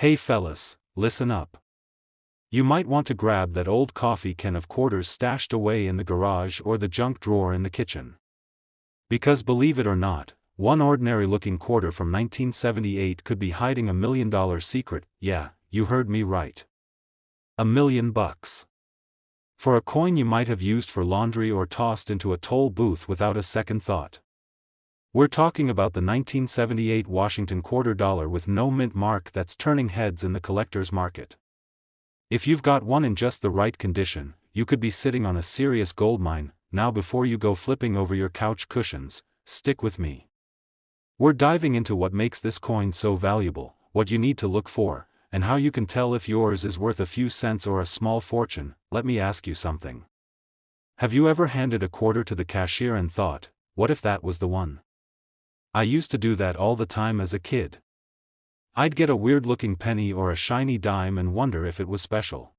Hey fellas, listen up. You might want to grab that old coffee can of quarters stashed away in the garage or the junk drawer in the kitchen. Because believe it or not, one ordinary-looking quarter from 1978 could be hiding $1 million secret. Yeah, you heard me right. $1 million. For a coin you might have used for laundry or tossed into a toll booth without a second thought. We're talking about the 1978 Washington quarter dollar with no mint mark that's turning heads in the collector's market. If you've got one in just the right condition, you could be sitting on a serious goldmine. Now before you go flipping over your couch cushions, stick with me. We're diving into what makes this coin so valuable, what you need to look for, and how you can tell if yours is worth a few cents or a small fortune. Let me ask you something. Have you ever handed a quarter to the cashier and thought, what if that was the one? I used to do that all the time as a kid. I'd get a weird-looking penny or a shiny dime and wonder if it was special.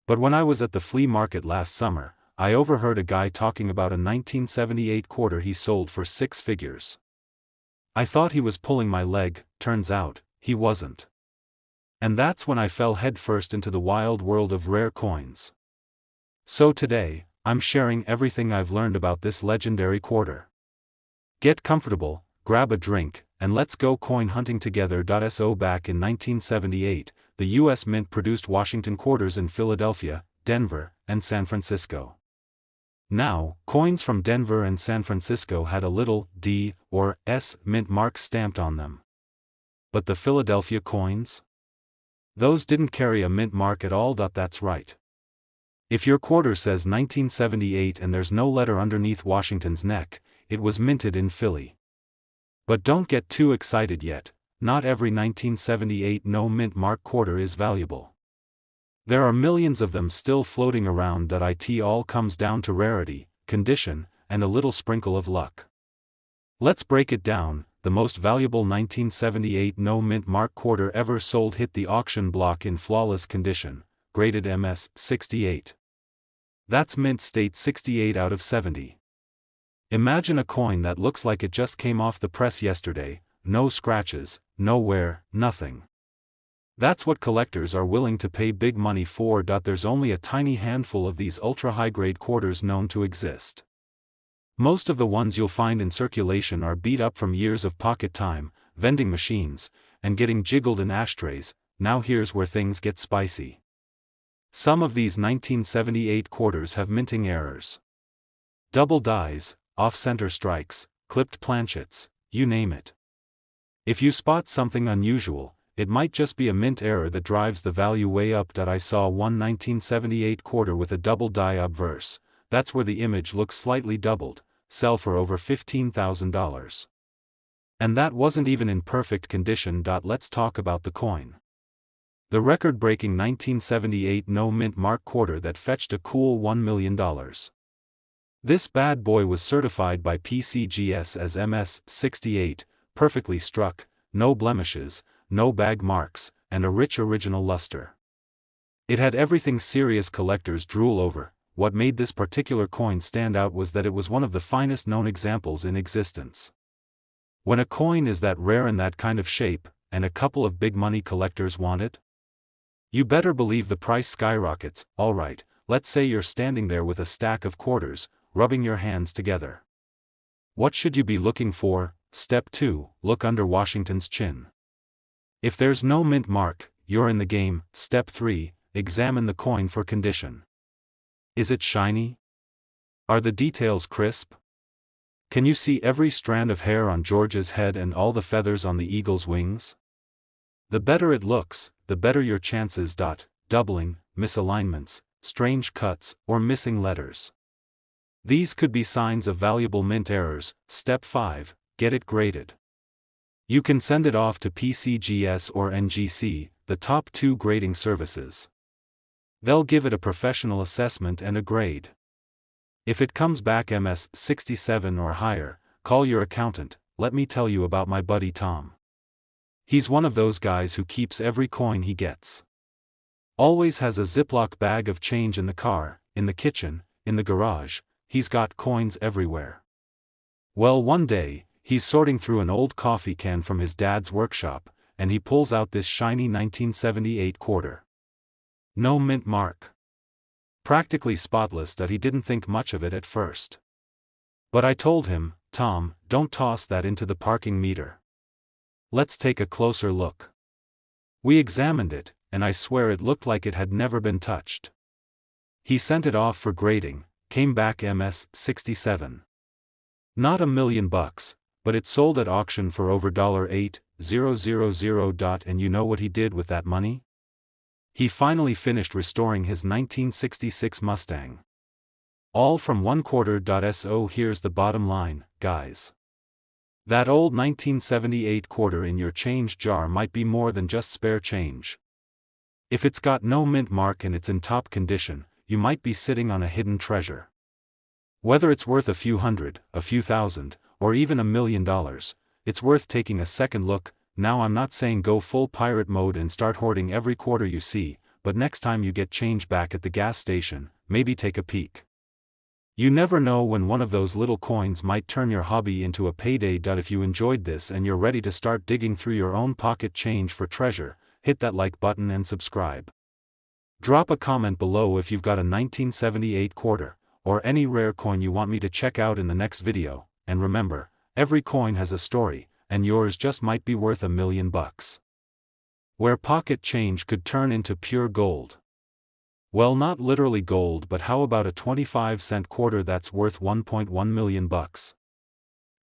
But when I was at the flea market last summer, I overheard a guy talking about a 1978 quarter he sold for 6 figures. I thought he was pulling my leg. Turns out, he wasn't. And that's when I fell headfirst into the wild world of rare coins. So today, I'm sharing everything I've learned about this legendary quarter. Get comfortable, grab a drink, and let's go coin hunting together. So back in 1978, the U.S. Mint produced Washington quarters in Philadelphia, Denver, and San Francisco. Now, coins from Denver and San Francisco had a little D or S mint mark stamped on them. But the Philadelphia coins? Those didn't carry a mint mark at all. That's right. If your quarter says 1978 and there's no letter underneath Washington's neck, it was minted in Philly. But don't get too excited yet, not every 1978 no mint mark quarter is valuable. There are millions of them still floating around. It all comes down to rarity, condition, and a little sprinkle of luck. Let's break it down. The most valuable 1978 no mint mark quarter ever sold hit the auction block in flawless condition, graded MS 68. That's mint state 68 out of 70. Imagine a coin that looks like it just came off the press yesterday, no scratches, no wear, nothing. That's what collectors are willing to pay big money for. There's only a tiny handful of these ultra-high-grade quarters known to exist. Most of the ones you'll find in circulation are beat up from years of pocket time, vending machines, and getting jiggled in ashtrays. Now here's where things get spicy. Some of these 1978 quarters have minting errors. Double dies, off-center strikes, clipped planchets, you name it. If you spot something unusual, it might just be a mint error that drives the value way up. I saw one 1978 quarter with a double die obverse. That's where the image looks slightly doubled, sell for over $15,000. And that wasn't even in perfect condition. Let's talk about the coin. The record-breaking 1978 no mint mark quarter that fetched a cool $1 million. This bad boy was certified by PCGS as MS 68, perfectly struck, no blemishes, no bag marks, and a rich original luster. It had everything serious collectors drool over. What made this particular coin stand out was that it was one of the finest known examples in existence. When a coin is that rare in that kind of shape, and a couple of big money collectors want it, you better believe the price skyrockets. Alright, let's say you're standing there with a stack of quarters, rubbing your hands together. What should you be looking for? Step 2, look under Washington's chin. If there's no mint mark, you're in the game. Step 3, examine the coin for condition. Is it shiny? Are the details crisp? Can you see every strand of hair on George's head and all the feathers on the eagle's wings? The better it looks, the better your chances. Doubling, misalignments, strange cuts, or missing letters. These could be signs of valuable mint errors. Step 5, get it graded. You can send it off to PCGS or NGC, the top 2 grading services. They'll give it a professional assessment and a grade. If it comes back MS 67 or higher, call your accountant. Let me tell you about my buddy Tom. He's one of those guys who keeps every coin he gets. Always has a Ziploc bag of change in the car, in the kitchen, in the garage. He's got coins everywhere. Well, one day, he's sorting through an old coffee can from his dad's workshop, and he pulls out this shiny 1978 quarter. No mint mark. Practically spotless that he didn't think much of it at first. But I told him, "Tom, don't toss that into the parking meter. Let's take a closer look." We examined it, and I swear it looked like it had never been touched. He sent it off for grading, came back MS 67. Not $1 million, but it sold at auction for over $8,000. And you know what he did with that money? He finally finished restoring his 1966 Mustang. All from one quarter. So here's the bottom line, guys. That old 1978 quarter in your change jar might be more than just spare change. If it's got no mint mark and it's in top condition, you might be sitting on a hidden treasure. Whether it's worth a few hundred, a few thousand, or even $1 million, it's worth taking a second look. Now I'm not saying go full pirate mode and start hoarding every quarter you see, but next time you get change back at the gas station, maybe take a peek. You never know when one of those little coins might turn your hobby into a payday. If you enjoyed this and you're ready to start digging through your own pocket change for treasure, hit that like button and subscribe. Drop a comment below if you've got a 1978 quarter, or any rare coin you want me to check out in the next video, and remember, every coin has a story, and yours just might be worth $1 million. Where pocket change could turn into pure gold. Well, not literally gold, but how about a 25-cent quarter that's worth $1.1 million?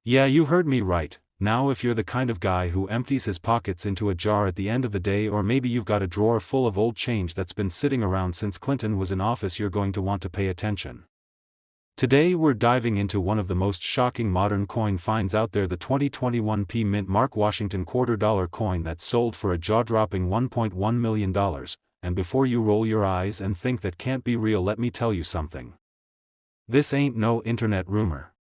Yeah, you heard me right. Now if you're the kind of guy who empties his pockets into a jar at the end of the day, or maybe you've got a drawer full of old change that's been sitting around since Clinton was in office, you're going to want to pay attention. Today we're diving into one of the most shocking modern coin finds out there, the 2021 P Mint Mark Washington $quarter coin that sold for a jaw-dropping $1.1 million. And before you roll your eyes and think that can't be real, let me tell you something. This ain't no internet rumor.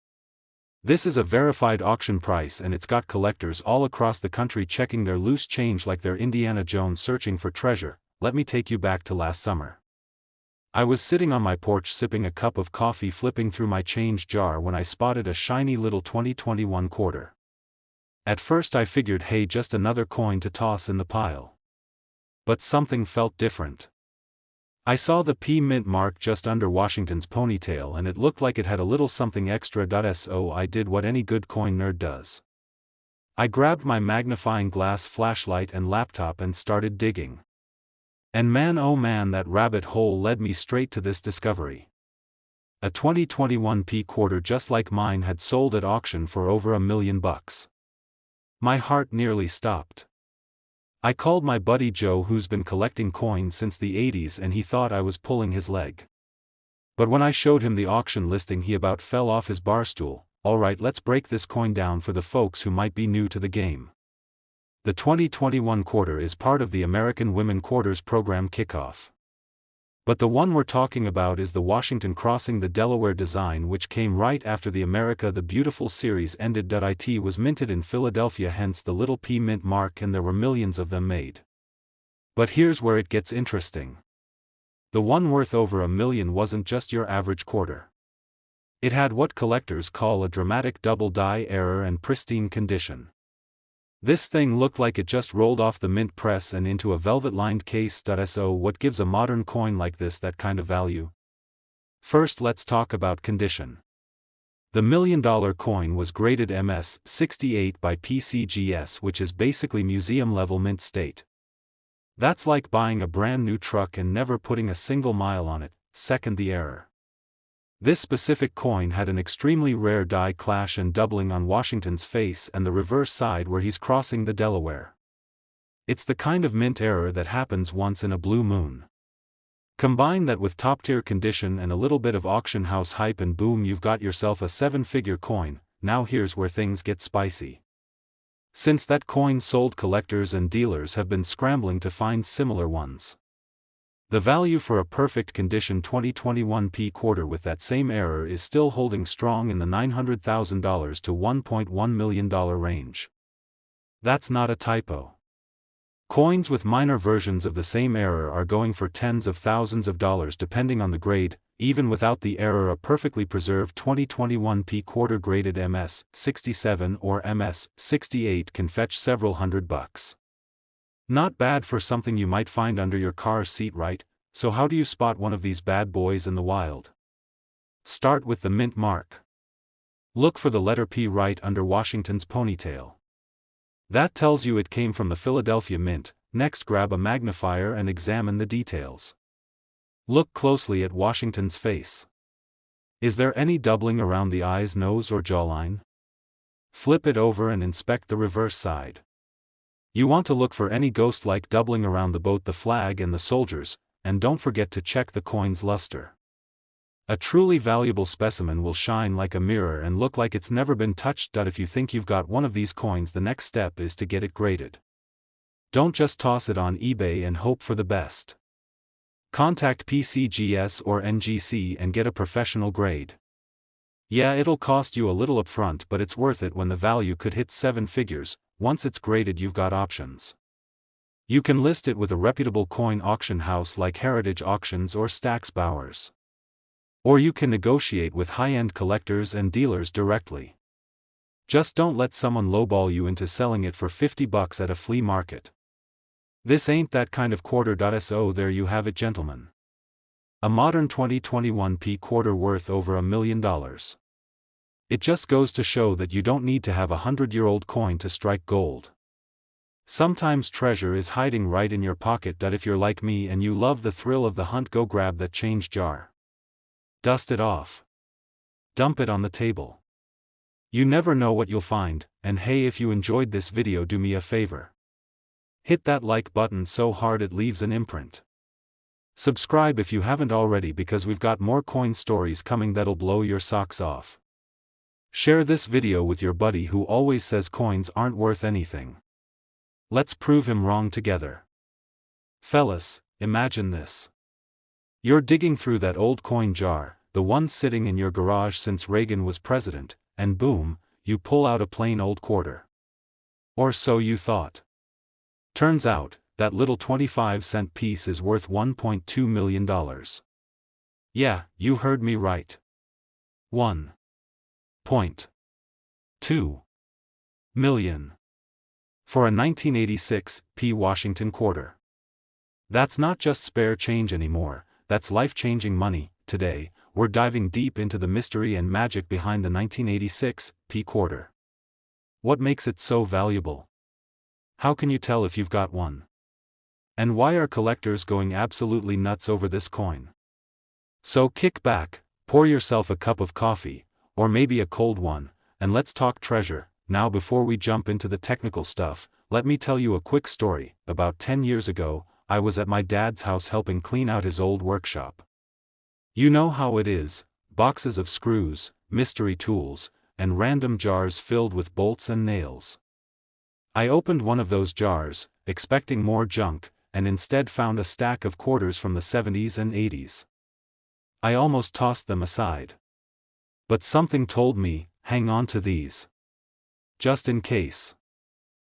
This is a verified auction price, and it's got collectors all across the country checking their loose change like they're Indiana Jones searching for treasure. Let me take you back to last summer. I was sitting on my porch sipping a cup of coffee, flipping through my change jar, when I spotted a shiny little 2021 quarter. At first I figured, hey, just another coin to toss in the pile. But something felt different. I saw the P Mint mark just under Washington's ponytail, and it looked like it had a little something extra. So I did what any good coin nerd does. I grabbed my magnifying glass flashlight and laptop and started digging. And man, oh man, that rabbit hole led me straight to this discovery. A 2021 P quarter just like mine had sold at auction for over $1 million. My heart nearly stopped. I called my buddy Joe, who's been collecting coins since the 80s, and he thought I was pulling his leg. But when I showed him the auction listing, he about fell off his barstool. Alright, let's break this coin down for the folks who might be new to the game. The 2021 quarter is part of the American Women Quarters program kickoff. But the one we're talking about is the Washington Crossing the Delaware design, which came right after the America the Beautiful series ended. It was minted in Philadelphia, hence the little P Mint mark, and there were millions of them made. But here's where it gets interesting. The one worth over $1 million wasn't just your average quarter. It had what collectors call a dramatic double die error and pristine condition. This thing looked like it just rolled off the mint press and into a velvet-lined case. So what gives a modern coin like this that kind of value? First, let's talk about condition. The $1 million coin was graded MS 68 by PCGS, which is basically museum-level mint state. That's like buying a brand new truck and never putting a single mile on it. Second, the error. This specific coin had an extremely rare die clash and doubling on Washington's face and the reverse side where he's crossing the Delaware. It's the kind of mint error that happens once in a blue moon. Combine that with top-tier condition and a little bit of auction house hype, and boom, you've got yourself a 7-figure coin. Now here's where things get spicy. Since that coin sold, collectors and dealers have been scrambling to find similar ones. The value for a perfect condition 2021 P quarter with that same error is still holding strong in the $900,000 to $1.1 million range. That's not a typo. Coins with minor versions of the same error are going for tens of thousands of dollars depending on the grade. Even without the error, a perfectly preserved 2021 P quarter graded MS 67 or MS 68 can fetch several $100. Not bad for something you might find under your car's seat, right? So how do you spot one of these bad boys in the wild? Start with the mint mark. Look for the letter P right under Washington's ponytail. That tells you it came from the Philadelphia Mint. Next, grab a magnifier and examine the details. Look closely at Washington's face. Is there any doubling around the eyes, nose, or jawline? Flip it over and inspect the reverse side. You want to look for any ghost-like doubling around both the flag and the soldiers, and don't forget to check the coin's luster. A truly valuable specimen will shine like a mirror and look like it's never been touched. If you think you've got one of these coins, the next step is to get it graded. Don't just toss it on eBay and hope for the best. Contact PCGS or NGC and get a professional grade. Yeah, it'll cost you a little upfront, but it's worth it when the value could hit 7 figures. Once it's graded, you've got options. You can list it with a reputable coin auction house like Heritage Auctions or Stack's Bowers. Or you can negotiate with high-end collectors and dealers directly. Just don't let someone lowball you into selling it for $50 at a flea market. This ain't that kind of quarter. So there you have it, gentlemen. A modern 2021 P quarter worth over $1 million. It just goes to show that you don't need to have a 100-year-old coin to strike gold. Sometimes treasure is hiding right in your pocket. If you're like me and you love the thrill of the hunt, go grab that change jar. Dust it off. Dump it on the table. You never know what you'll find. And hey, if you enjoyed this video, do me a favor. Hit that like button so hard it leaves an imprint. Subscribe if you haven't already, because we've got more coin stories coming that'll blow your socks off. Share this video with your buddy who always says coins aren't worth anything. Let's prove him wrong together. Fellas, imagine this. You're digging through that old coin jar, the one sitting in your garage since Reagan was president, and boom, you pull out a plain old quarter. Or so you thought. Turns out, that little 25-cent piece is worth $1.2 million. Yeah, you heard me right. $1.2 million. For a 1986 P Washington quarter. That's not just spare change anymore, that's life-changing money. Today, we're diving deep into the mystery and magic behind the 1986 P quarter. What makes it so valuable? How can you tell if you've got one? And why are collectors going absolutely nuts over this coin? So kick back, pour yourself a cup of coffee, or maybe a cold one, and let's talk treasure. Now, before we jump into the technical stuff, let me tell you a quick story. About 10 years ago, I was at my dad's house helping clean out his old workshop. You know how it is, boxes of screws, mystery tools, and random jars filled with bolts and nails. I opened one of those jars, expecting more junk, and instead found a stack of quarters from the 70s and 80s. I almost tossed them aside. But something told me, hang on to these. Just in case.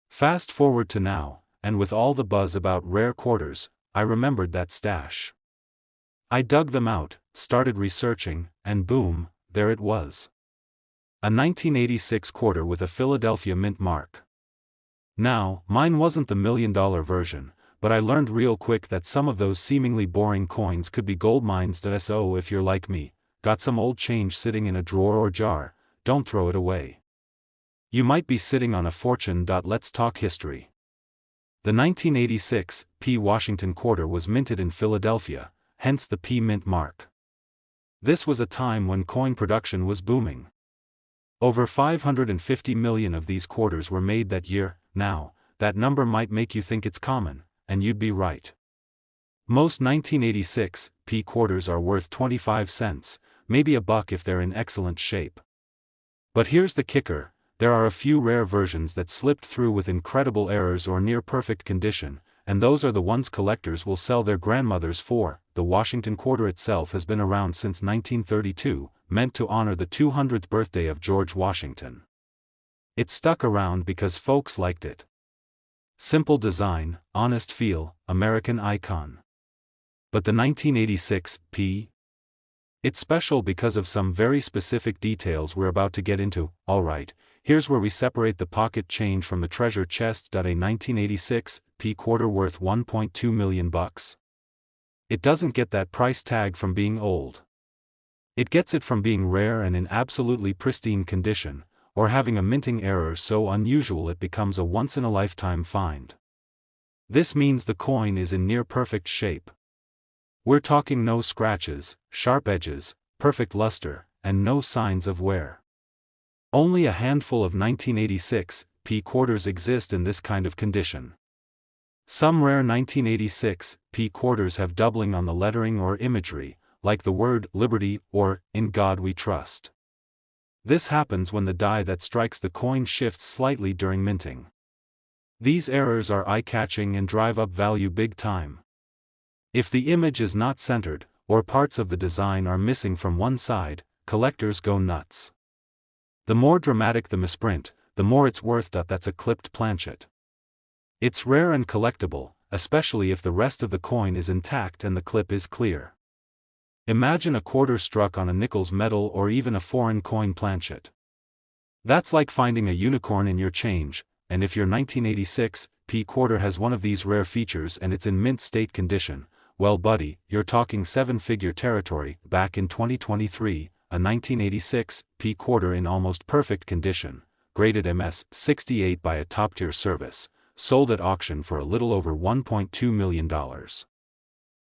Fast forward to now, and with all the buzz about rare quarters, I remembered that stash. I dug them out, started researching, and boom, there it was. A 1986 quarter with a Philadelphia Mint mark. Now, mine wasn't the $1 million version, but I learned real quick that some of those seemingly boring coins could be gold mines. So if you're like me, got some old change sitting in a drawer or jar, don't throw it away. You might be sitting on a fortune. Let's talk history. The 1986 P Washington quarter was minted in Philadelphia, hence the P Mint mark. This was a time when coin production was booming. Over 550 million of these quarters were made that year. Now, that number might make you think it's common, and you'd be right. Most 1986 P quarters are worth 25 cents, maybe a buck if they're in excellent shape. But here's the kicker, there are a few rare versions that slipped through with incredible errors or near-perfect condition, and those are the ones collectors will sell their grandmothers for. The Washington quarter itself has been around since 1932, meant to honor the 200th birthday of George Washington. It stuck around because folks liked it. Simple design, honest feel, American icon. But the 1986 P? It's special because of some very specific details we're about to get into. Alright, here's where we separate the pocket change from the treasure chest. A 1986 P quarter worth $1.2 million? It doesn't get that price tag from being old. It gets it from being rare and in absolutely pristine condition, or having a minting error so unusual it becomes a once-in-a-lifetime find. This means the coin is in near-perfect shape. We're talking no scratches, sharp edges, perfect luster, and no signs of wear. Only a handful of 1986 P quarters exist in this kind of condition. Some rare 1986 P quarters have doubling on the lettering or imagery, like the word Liberty or In God We Trust. This happens when the die that strikes the coin shifts slightly during minting. These errors are eye-catching and drive up value big time. If the image is not centered, or parts of the design are missing from one side, collectors go nuts. The more dramatic the misprint, the more it's worth. That's a clipped planchet. It's rare and collectible, especially if the rest of the coin is intact and the clip is clear. Imagine a quarter struck on a Nichols medal or even a foreign coin planchet. That's like finding a unicorn in your change, and if your 1986 P quarter has one of these rare features and it's in mint state condition, well buddy, you're talking seven-figure territory. Back in 2023, a 1986 P quarter in almost perfect condition, graded MS-68 by a top-tier service, sold at auction for a little over $1.2 million.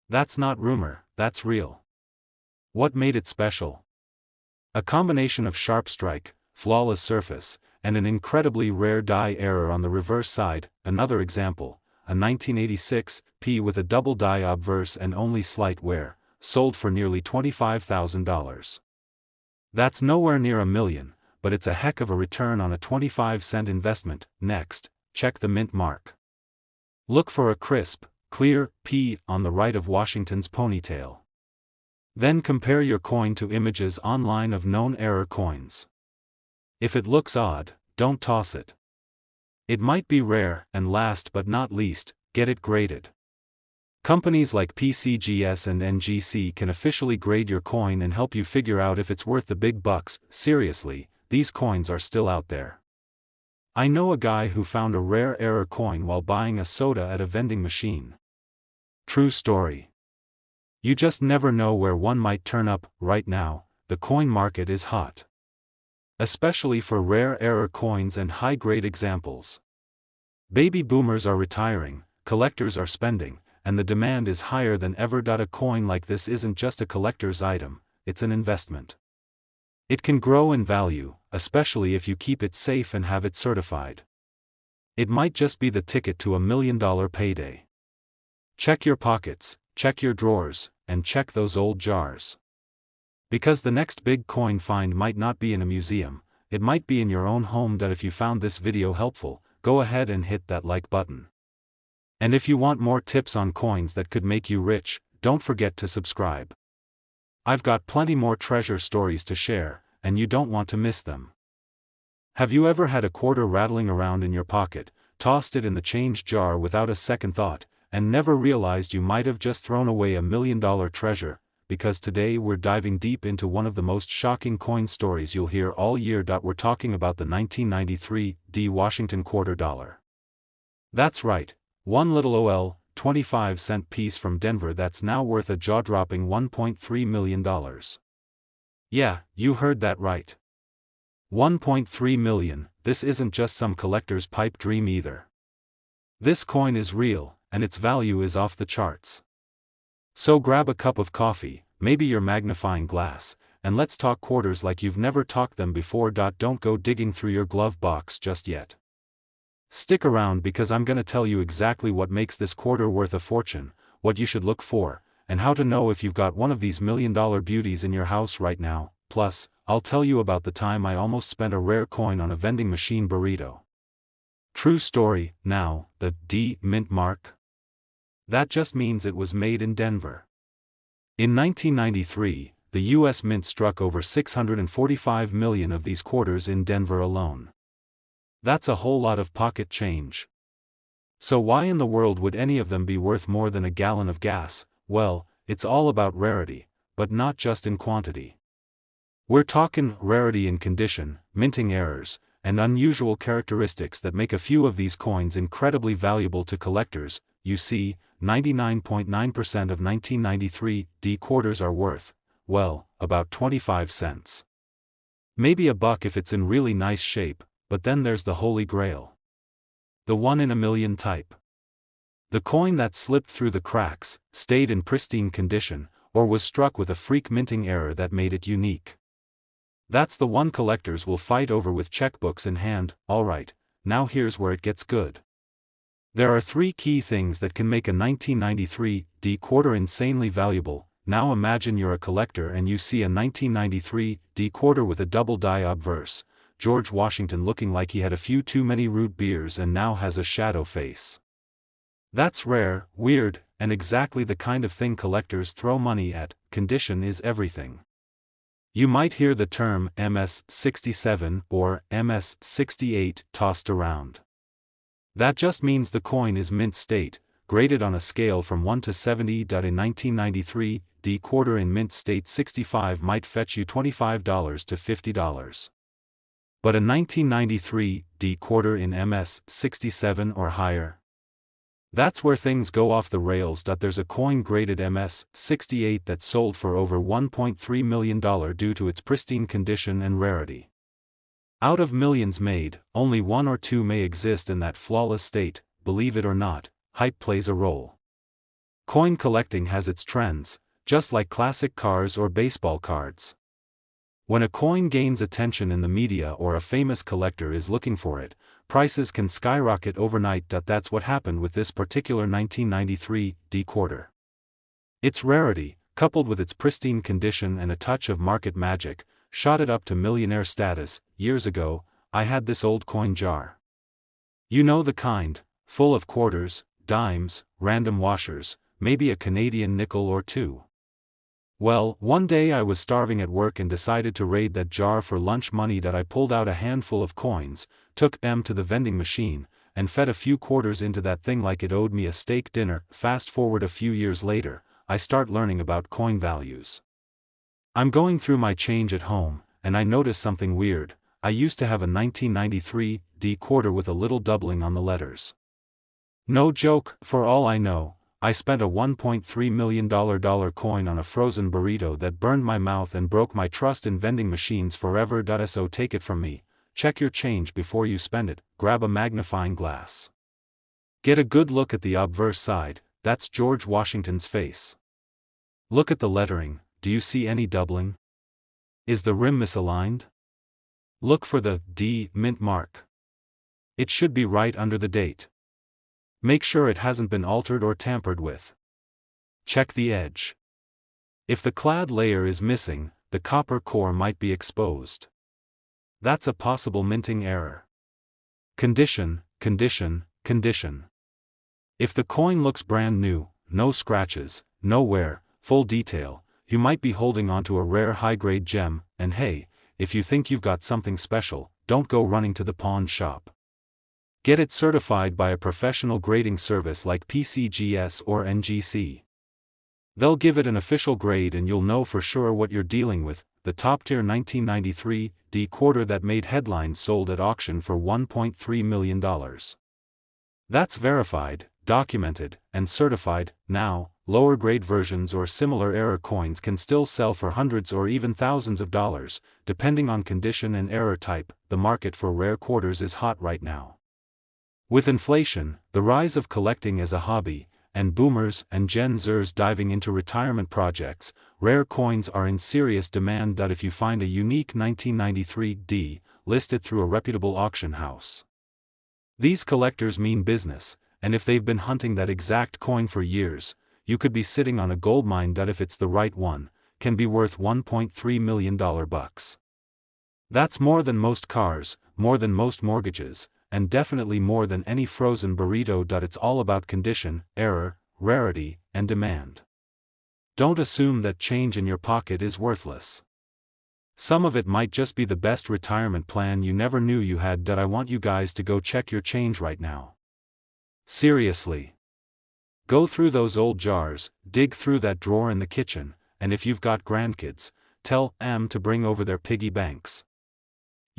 That's not rumor, that's real. What made it special? A combination of sharp strike, flawless surface, and an incredibly rare die error on the reverse side. Another example, a 1986 P with a double die obverse and only slight wear, sold for nearly $25,000. That's nowhere near $1 million, but it's a heck of a return on a 25-cent investment. Next, check the mint mark. Look for a crisp, clear P on the right of Washington's ponytail. Then compare your coin to images online of known error coins. If it looks odd, don't toss it. It might be rare, and last but not least, get it graded. Companies like PCGS and NGC can officially grade your coin and help you figure out if it's worth the big bucks. Seriously, these coins are still out there. I know a guy who found a rare error coin while buying a soda at a vending machine. True story. You just never know where one might turn up. Right now, the coin market is hot. Especially for rare error coins and high-grade examples. Baby boomers are retiring, collectors are spending, and the demand is higher than ever. A coin like this isn't just a collector's item, it's an investment. It can grow in value, especially if you keep it safe and have it certified. It might just be the ticket to $1 million payday. Check your pockets, check your drawers, and check those old jars. Because the next big coin find might not be in a museum, it might be in your own home. If you found this video helpful, go ahead and hit that like button. And if you want more tips on coins that could make you rich, don't forget to subscribe. I've got plenty more treasure stories to share, and you don't want to miss them. Have you ever had a quarter rattling around in your pocket, tossed it in the change jar without a second thought, and never realized you might have just thrown away $1 million treasure? Because today we're diving deep into one of the most shocking coin stories you'll hear all year. We're talking about the 1993 D Washington quarter dollar. That's right, one little OL, 25-cent piece from Denver that's now worth a jaw-dropping $1.3 million. Yeah, you heard that right. $1.3 million. This isn't just some collector's pipe dream either. This coin is real, and its value is off the charts. So grab a cup of coffee, maybe your magnifying glass, and let's talk quarters like you've never talked them before. Don't go digging through your glove box just yet. Stick around because I'm gonna tell you exactly what makes this quarter worth a fortune, what you should look for, and how to know if you've got one of these $1 million beauties in your house right now. Plus, I'll tell you about the time I almost spent a rare coin on a vending machine burrito. True story. Now, the D mint mark? That just means it was made in Denver. In 1993, the U.S. Mint struck over 645 million of these quarters in Denver alone. That's a whole lot of pocket change. So why in the world would any of them be worth more than a gallon of gas? Well, it's all about rarity, but not just in quantity. We're talking rarity in condition, minting errors, and unusual characteristics that make a few of these coins incredibly valuable to collectors. You see, 99.9% of 1993 D quarters are worth, well, about 25 cents. Maybe $1 if it's in really nice shape, but then there's the Holy Grail. The 1 in a million type. The coin that slipped through the cracks, stayed in pristine condition, or was struck with a freak minting error that made it unique. That's the one collectors will fight over with checkbooks in hand. Alright, now here's where it gets good. There are 3 key things that can make a 1993 D quarter insanely valuable. Now imagine you're a collector and you see a 1993 D quarter with a double die obverse, George Washington looking like he had a few too many root beers and now has a shadow face. That's rare, weird, and exactly the kind of thing collectors throw money at. Condition is everything. You might hear the term MS-67 or MS-68 tossed around. That just means the coin is mint state, graded on a scale from 1 to 70. In 1993, D quarter in mint state 65 might fetch you $25 to $50. But a 1993 D quarter in MS-67 or higher? That's where things go off the rails. There's a coin graded MS-68 that sold for over $1.3 million due to its pristine condition and rarity. Out of millions made, only 1 or 2 may exist in that flawless state. Believe it or not, hype plays a role. Coin collecting has its trends, just like classic cars or baseball cards. When a coin gains attention in the media or a famous collector is looking for it, prices can skyrocket overnight. That's what happened with this particular 1993 D quarter. Its rarity, coupled with its pristine condition and a touch of market magic, shot it up to millionaire status. Years ago, I had this old coin jar. You know the kind, full of quarters, dimes, random washers, maybe a Canadian nickel or 2. Well, one day I was starving at work and decided to raid that jar for lunch money. I pulled out a handful of coins, took them to the vending machine, and fed a few quarters into that thing like it owed me a steak dinner. Fast forward a few years later, I start learning about coin values. I'm going through my change at home, and I notice something weird. I used to have a 1993 D quarter with a little doubling on the letters. No joke, for all I know, I spent a $1.3 million coin on a frozen burrito that burned my mouth and broke my trust in vending machines forever. So take it from me, check your change before you spend it, grab a magnifying glass. Get a good look at the obverse side, that's George Washington's face. Look at the lettering, do you see any doubling? Is the rim misaligned? Look for the D mint mark. It should be right under the date. Make sure it hasn't been altered or tampered with. Check the edge. If the clad layer is missing, the copper core might be exposed. That's a possible minting error. Condition, condition, condition. If the coin looks brand new, no scratches, no wear, full detail, you might be holding onto a rare high-grade gem. And hey, if you think you've got something special, don't go running to the pawn shop. Get it certified by a professional grading service like PCGS or NGC. They'll give it an official grade and you'll know for sure what you're dealing with. The top-tier 1993 D quarter that made headlines sold at auction for $1.3 million. That's verified, documented, and certified. Now, lower-grade versions or similar error coins can still sell for hundreds or even thousands of dollars, depending on condition and error type. The market for rare quarters is hot right now. With inflation, the rise of collecting as a hobby, and boomers and Gen Zers diving into retirement projects, rare coins are in serious demand. If you find a unique 1993 D, list it through a reputable auction house. These collectors mean business, and if they've been hunting that exact coin for years, you could be sitting on a goldmine that, if it's the right one, can be worth $1.3 million bucks. That's more than most cars, more than most mortgages, and definitely more than any frozen burrito. It's all about condition, error, rarity, and demand. Don't assume that change in your pocket is worthless. Some of it might just be the best retirement plan you never knew you had. I want you guys to go check your change right now. Seriously. Go through those old jars, dig through that drawer in the kitchen, and if you've got grandkids, tell them to bring over their piggy banks.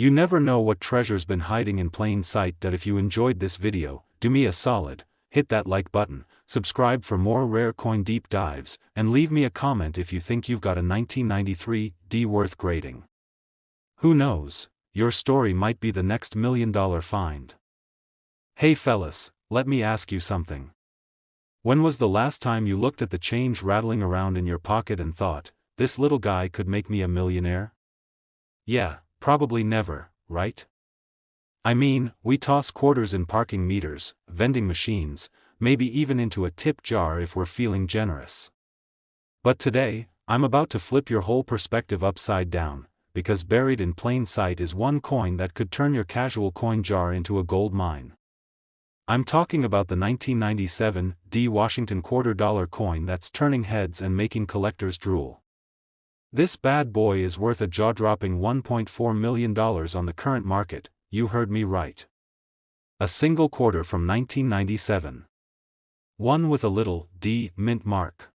You never know what treasure's been hiding in plain sight. That if you enjoyed this video, do me a solid, hit that like button, subscribe for more rare coin deep dives, and leave me a comment if you think you've got a 1993 D worth grading. Who knows, your story might be the next $1 million find. Hey fellas, let me ask you something. When was the last time you looked at the change rattling around in your pocket and thought, this little guy could make me a millionaire? Yeah, probably never, right? I mean, we toss quarters in parking meters, vending machines, maybe even into a tip jar if we're feeling generous. But today, I'm about to flip your whole perspective upside down, because buried in plain sight is one coin that could turn your casual coin jar into a gold mine. I'm talking about the 1997 D Washington $quarter coin that's turning heads and making collectors drool. This bad boy is worth a jaw-dropping $1.4 million on the current market, you heard me right. A single quarter from 1997. One with a little D mint mark.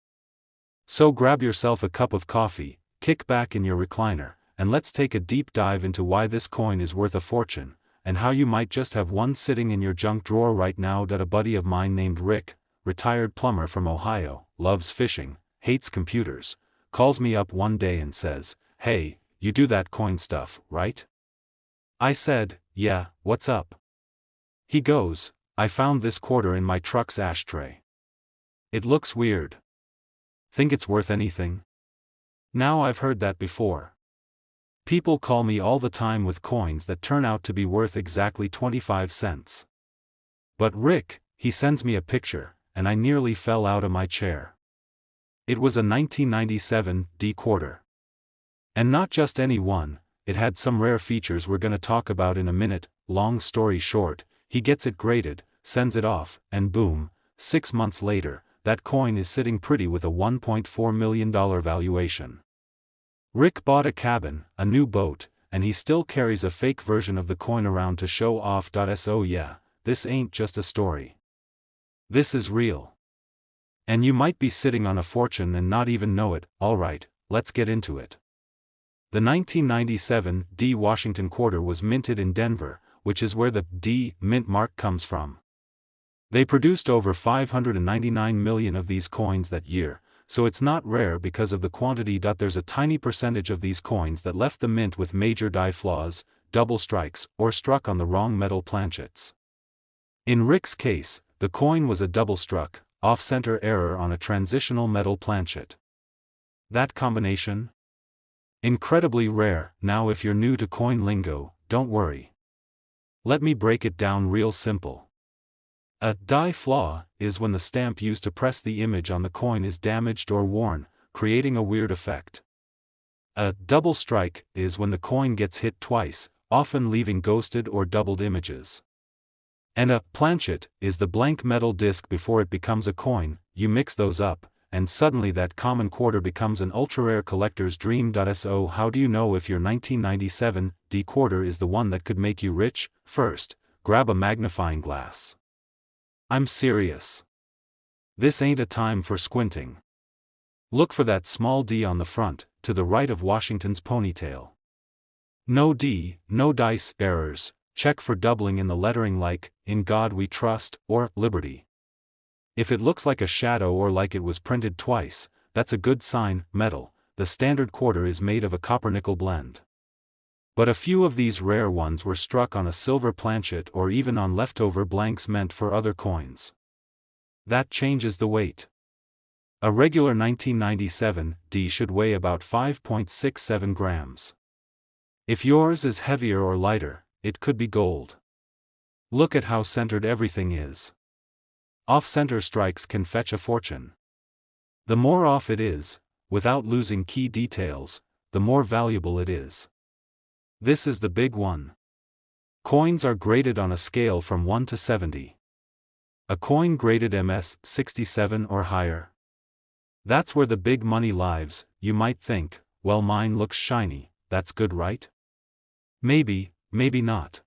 So grab yourself a cup of coffee, kick back in your recliner, and let's take a deep dive into why this coin is worth a fortune, and how you might just have one sitting in your junk drawer right now. That a buddy of mine named Rick, retired plumber from Ohio, loves fishing, hates computers, calls me up one day and says, "Hey, you do that coin stuff, right?" I said, "Yeah, what's up?" He goes, "I found this quarter in my truck's ashtray. It looks weird. Think it's worth anything?" Now I've heard that before. People call me all the time with coins that turn out to be worth exactly 25 cents. But Rick, he sends me a picture, and I nearly fell out of my chair. It was a 1997 D quarter. And not just any one, it had some rare features we're gonna talk about in a minute. Long story short, he gets it graded, sends it off, and boom, 6 months later, that coin is sitting pretty with a $1.4 million valuation. Rick bought a cabin, a new boat, and he still carries a fake version of the coin around to show off. So yeah, this ain't just a story. This is real. And you might be sitting on a fortune and not even know it. Alright, let's get into it. The 1997 D Washington quarter was minted in Denver, which is where the D mint mark comes from. They produced over 599 million of these coins that year, so it's not rare because of the quantity. There's a tiny percentage of these coins that left the mint with major die flaws, double strikes, or struck on the wrong metal planchets. In Rick's case, the coin was a double struck, off-center error on a transitional metal planchet. That combination? Incredibly rare. Now if you're new to coin lingo, don't worry. Let me break it down real simple. A die flaw is when the stamp used to press the image on the coin is damaged or worn, creating a weird effect. A double strike is when the coin gets hit twice, often leaving ghosted or doubled images. And a planchet is the blank metal disc before it becomes a coin. You mix those up, and suddenly that common quarter becomes an ultra-rare collector's dream. So how do you know if your 1997 D quarter is the one that could make you rich? First, grab a magnifying glass. I'm serious. This ain't a time for squinting. Look for that small D on the front, to the right of Washington's ponytail. No D, no dice errors. Check for doubling in the lettering like, "In God We Trust," or "Liberty." If it looks like a shadow or like it was printed twice, that's a good sign. Metal, the standard quarter is made of a copper-nickel blend. But a few of these rare ones were struck on a silver planchet or even on leftover blanks meant for other coins. That changes the weight. A regular 1997 D should weigh about 5.67 grams. If yours is heavier or lighter, it could be gold. Look at how centered everything is. Off-center strikes can fetch a fortune. The more off it is, without losing key details, the more valuable it is. This is the big one. Coins are graded on a scale from 1 to 70. A coin graded MS 67 or higher. That's where the big money lives. You might think, well, mine looks shiny, that's good, right? Maybe, maybe not.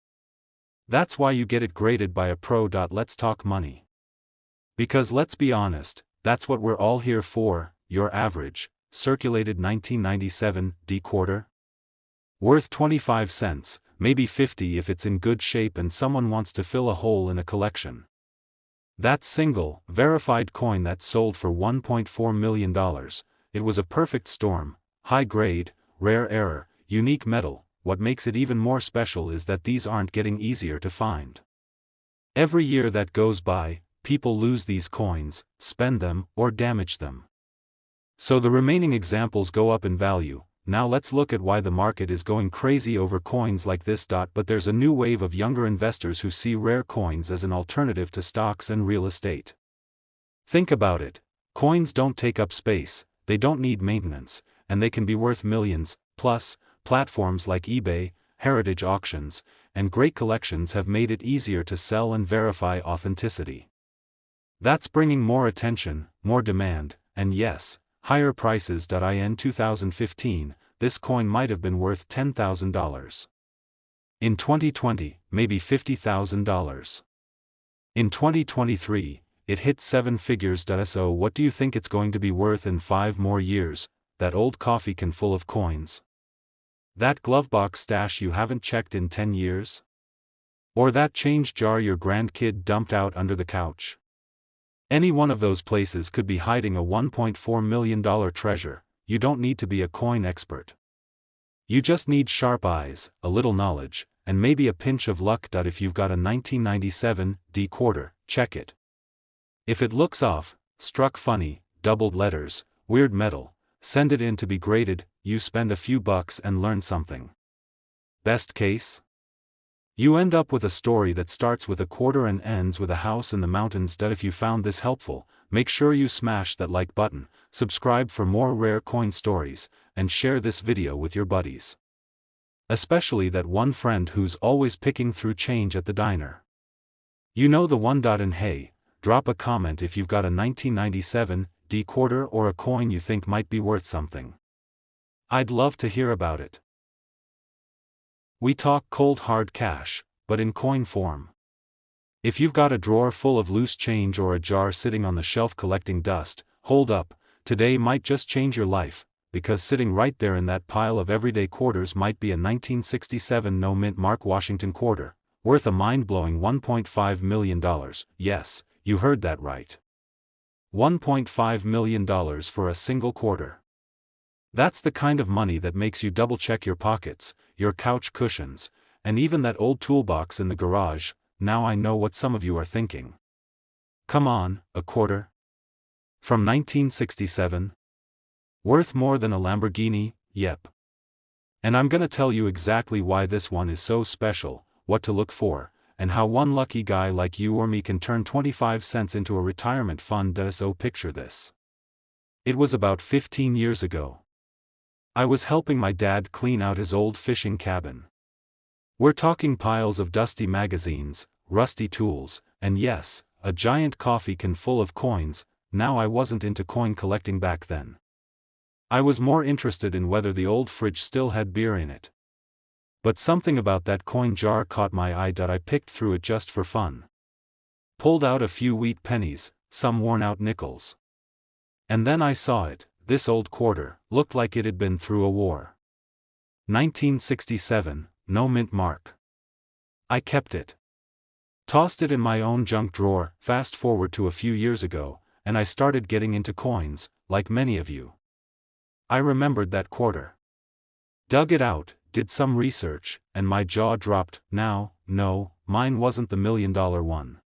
That's why you get it graded by a pro. Let's talk money. Because let's be honest, that's what we're all here for. Your average, circulated 1997 D quarter? Worth 25 cents, maybe 50 if it's in good shape and someone wants to fill a hole in a collection. That single, verified coin that sold for $1.4 million, it was a perfect storm, high grade, rare error, unique metal. What makes it even more special is that these aren't getting easier to find. Every year that goes by, people lose these coins, spend them, or damage them. So the remaining examples go up in value. Now let's look at why the market is going crazy over coins like this. But there's a new wave of younger investors who see rare coins as an alternative to stocks and real estate. Think about it. Coins don't take up space, they don't need maintenance, and they can be worth millions. Plus, platforms like eBay, heritage auctions, and great collections have made it easier to sell and verify authenticity. That's bringing more attention, more demand, and yes, higher prices. In 2015, this coin might have been worth $10,000. In 2020, maybe $50,000. In 2023, it hit seven figures. So what do you think it's going to be worth in 5 more years, that old coffee can full of coins? That glovebox stash you haven't checked in 10 years? Or that change jar your grandkid dumped out under the couch? Any one of those places could be hiding a $1.4 million treasure. You don't need to be a coin expert. You just need sharp eyes, a little knowledge, and maybe a pinch of luck. If you've got a 1997 D quarter, check it. If it looks off, struck funny, doubled letters, weird metal, send it in to be graded. You spend a few bucks and learn something. Best case? You end up with a story that starts with a quarter and ends with a house in the mountains. If you found this helpful, make sure you smash that like button, subscribe for more rare coin stories, and share this video with your buddies. Especially that one friend who's always picking through change at the diner. You know the one. And hey, drop a comment if you've got a 1997 D quarter or a coin you think might be worth something. I'd love to hear about it. We talk cold hard cash, but in coin form. If you've got a drawer full of loose change or a jar sitting on the shelf collecting dust, hold up, today might just change your life, because sitting right there in that pile of everyday quarters might be a 1967 no-mint mark Washington quarter, worth a mind-blowing $1.5 million. Yes, you heard that right. $1.5 million for a single quarter. That's the kind of money that makes you double-check your pockets, your couch cushions, and even that old toolbox in the garage. Now I know what some of you are thinking. Come on, a quarter? From 1967? Worth more than a Lamborghini? Yep. And I'm gonna tell you exactly why this one is so special, what to look for, and how one lucky guy like you or me can turn 25 cents into a retirement fund. So picture this. It was about 15 years ago. I was helping my dad clean out his old fishing cabin. We're talking piles of dusty magazines, rusty tools, and yes, a giant coffee can full of coins. Now I wasn't into coin collecting back then. I was more interested in whether the old fridge still had beer in it. But something about that coin jar caught my eye. I picked through it just for fun. Pulled out a few wheat pennies, some worn out nickels. And then I saw it. This old quarter looked like it had been through a war. 1967, no mint mark. I kept it. Tossed it in my own junk drawer. Fast forward to a few years ago, and I started getting into coins, like many of you. I remembered that quarter. Dug it out, did some research, and my jaw dropped. Now, no, mine wasn't the $1 million one.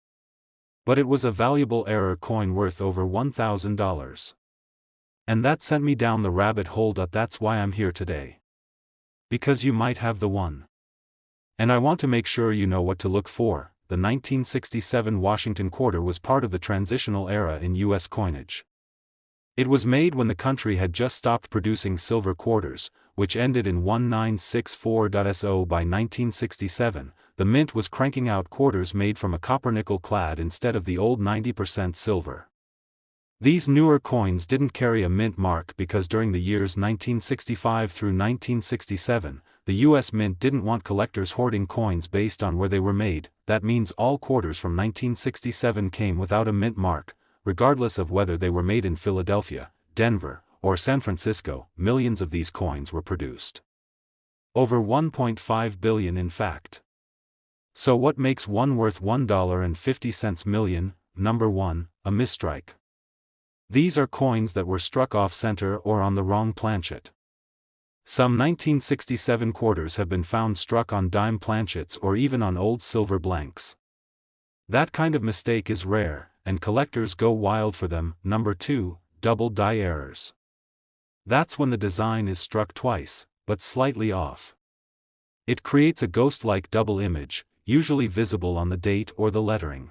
But it was a valuable error coin worth over $1,000. And that sent me down the rabbit hole. That's why I'm here today. Because you might have the one. And I want to make sure you know what to look for. The 1967 Washington quarter was part of the transitional era in U.S. coinage. It was made when the country had just stopped producing silver quarters, which ended in 1964. So by 1967, the mint was cranking out quarters made from a copper-nickel clad instead of the old 90% silver. These newer coins didn't carry a mint mark because during the years 1965 through 1967, the U.S. Mint didn't want collectors hoarding coins based on where they were made. That means all quarters from 1967 came without a mint mark, regardless of whether they were made in Philadelphia, Denver, or San Francisco. Millions of these coins were produced. Over 1.5 billion in fact. So what makes one worth $1.50 million? Number 1, a misstrike. These are coins that were struck off-center or on the wrong planchet. Some 1967 quarters have been found struck on dime planchets or even on old silver blanks. That kind of mistake is rare, and collectors go wild for them. Number 2, double die errors. That's when the design is struck twice, but slightly off. It creates a ghost-like double image, usually visible on the date or the lettering.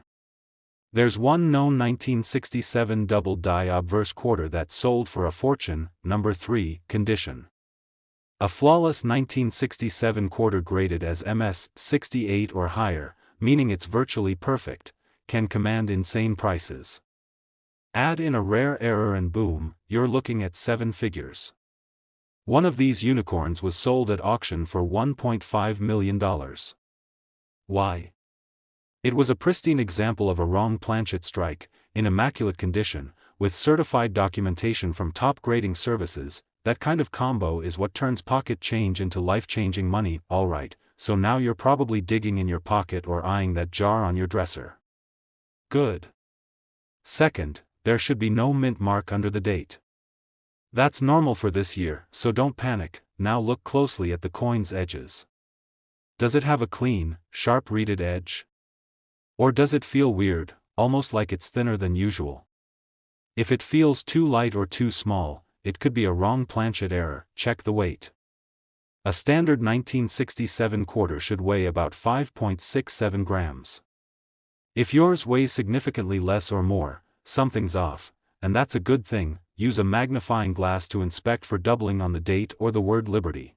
There's one known 1967 double die obverse quarter that sold for a fortune. Number 3, condition. A flawless 1967 quarter graded as MS 68 or higher, meaning it's virtually perfect, can command insane prices. Add in a rare error and boom, you're looking at 7 figures. One of these unicorns was sold at auction for $1.5 million. Why? It was a pristine example of a wrong planchet strike, in immaculate condition, with certified documentation from top grading services. That kind of combo is what turns pocket change into life-changing money. Alright, so now you're probably digging in your pocket or eyeing that jar on your dresser. Good. Second, there should be no mint mark under the date. That's normal for this year, so don't panic. Now look closely at the coin's edges. Does it have a clean, sharp reeded edge? Or does it feel weird, almost like it's thinner than usual? If it feels too light or too small, it could be a wrong planchet error. Check the weight. A standard 1967 quarter should weigh about 5.67 grams. If yours weighs significantly less or more, something's off, and that's a good thing. Use a magnifying glass to inspect for doubling on the date or the word Liberty.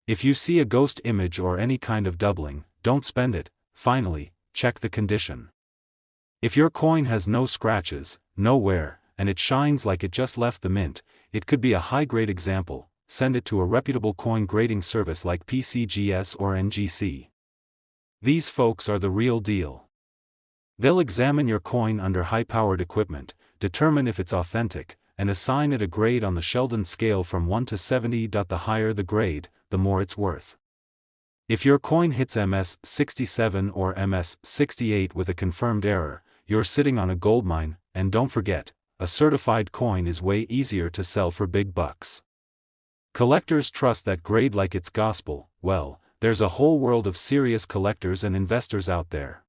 If you see a ghost image or any kind of doubling, don't spend it. Finally, check the condition. If your coin has no scratches, no wear, and it shines like it just left the mint, it could be a high-grade example. Send it to a reputable coin grading service like PCGS or NGC. These folks are the real deal. They'll examine your coin under high-powered equipment, determine if it's authentic, and assign it a grade on the Sheldon scale from 1 to 70. The higher the grade, the more it's worth. If your coin hits MS 67 or MS 68 with a confirmed error, you're sitting on a goldmine. And don't forget, a certified coin is way easier to sell for big bucks. Collectors trust that grade like it's gospel. Well, there's a whole world of serious collectors and investors out there.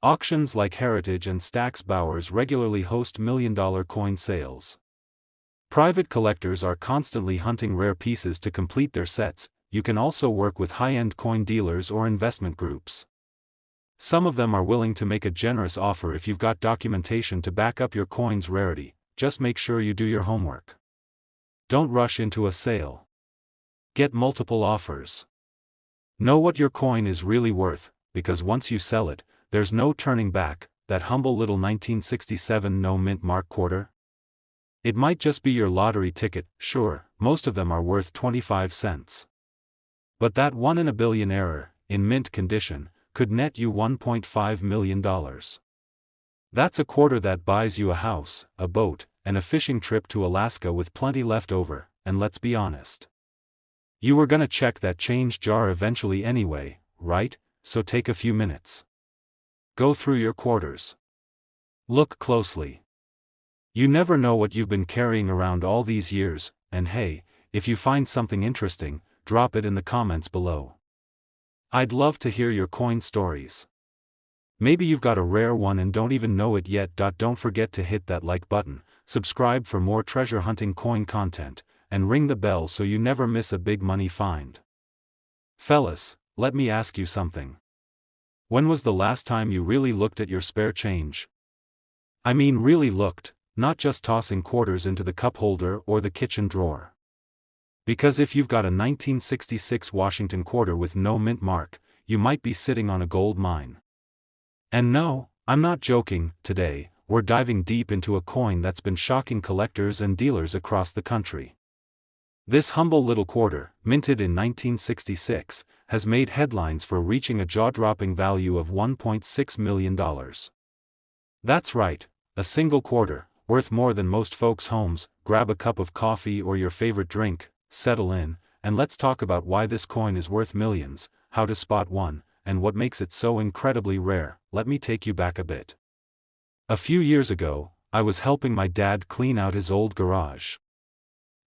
Auctions like Heritage and Stack's Bowers regularly host million-dollar coin sales. Private collectors are constantly hunting rare pieces to complete their sets. You can also work with high-end coin dealers or investment groups. Some of them are willing to make a generous offer if you've got documentation to back up your coin's rarity. Just make sure you do your homework. Don't rush into a sale. Get multiple offers. Know what your coin is really worth, because once you sell it, there's no turning back. That humble little 1967 no mint mark quarter? It might just be your lottery ticket. Sure, most of them are worth 25 cents. But that 1 in a billion error, in mint condition, could net you $1.5 million. That's a quarter that buys you a house, a boat, and a fishing trip to Alaska with plenty left over. And let's be honest. You were gonna check that change jar eventually anyway, right? So take a few minutes. Go through your quarters. Look closely. You never know what you've been carrying around all these years, and hey, if you find something interesting, drop it in the comments below. I'd love to hear your coin stories. Maybe you've got a rare one and don't even know it yet. Don't forget to hit that like button, subscribe for more treasure hunting coin content, and ring the bell so you never miss a big money find. Fellas, let me ask you something. When was the last time you really looked at your spare change? I mean really looked, not just tossing quarters into the cup holder or the kitchen drawer. Because if you've got a 1966 Washington quarter with no mint mark, you might be sitting on a gold mine. And no, I'm not joking. Today, we're diving deep into a coin that's been shocking collectors and dealers across the country. This humble little quarter, minted in 1966, has made headlines for reaching a jaw-dropping value of $1.6 million. That's right, a single quarter, worth more than most folks' homes. Grab a cup of coffee or your favorite drink, settle in, and let's talk about why this coin is worth millions, how to spot one, and what makes it so incredibly rare. Let me take you back a bit. A few years ago, I was helping my dad clean out his old garage.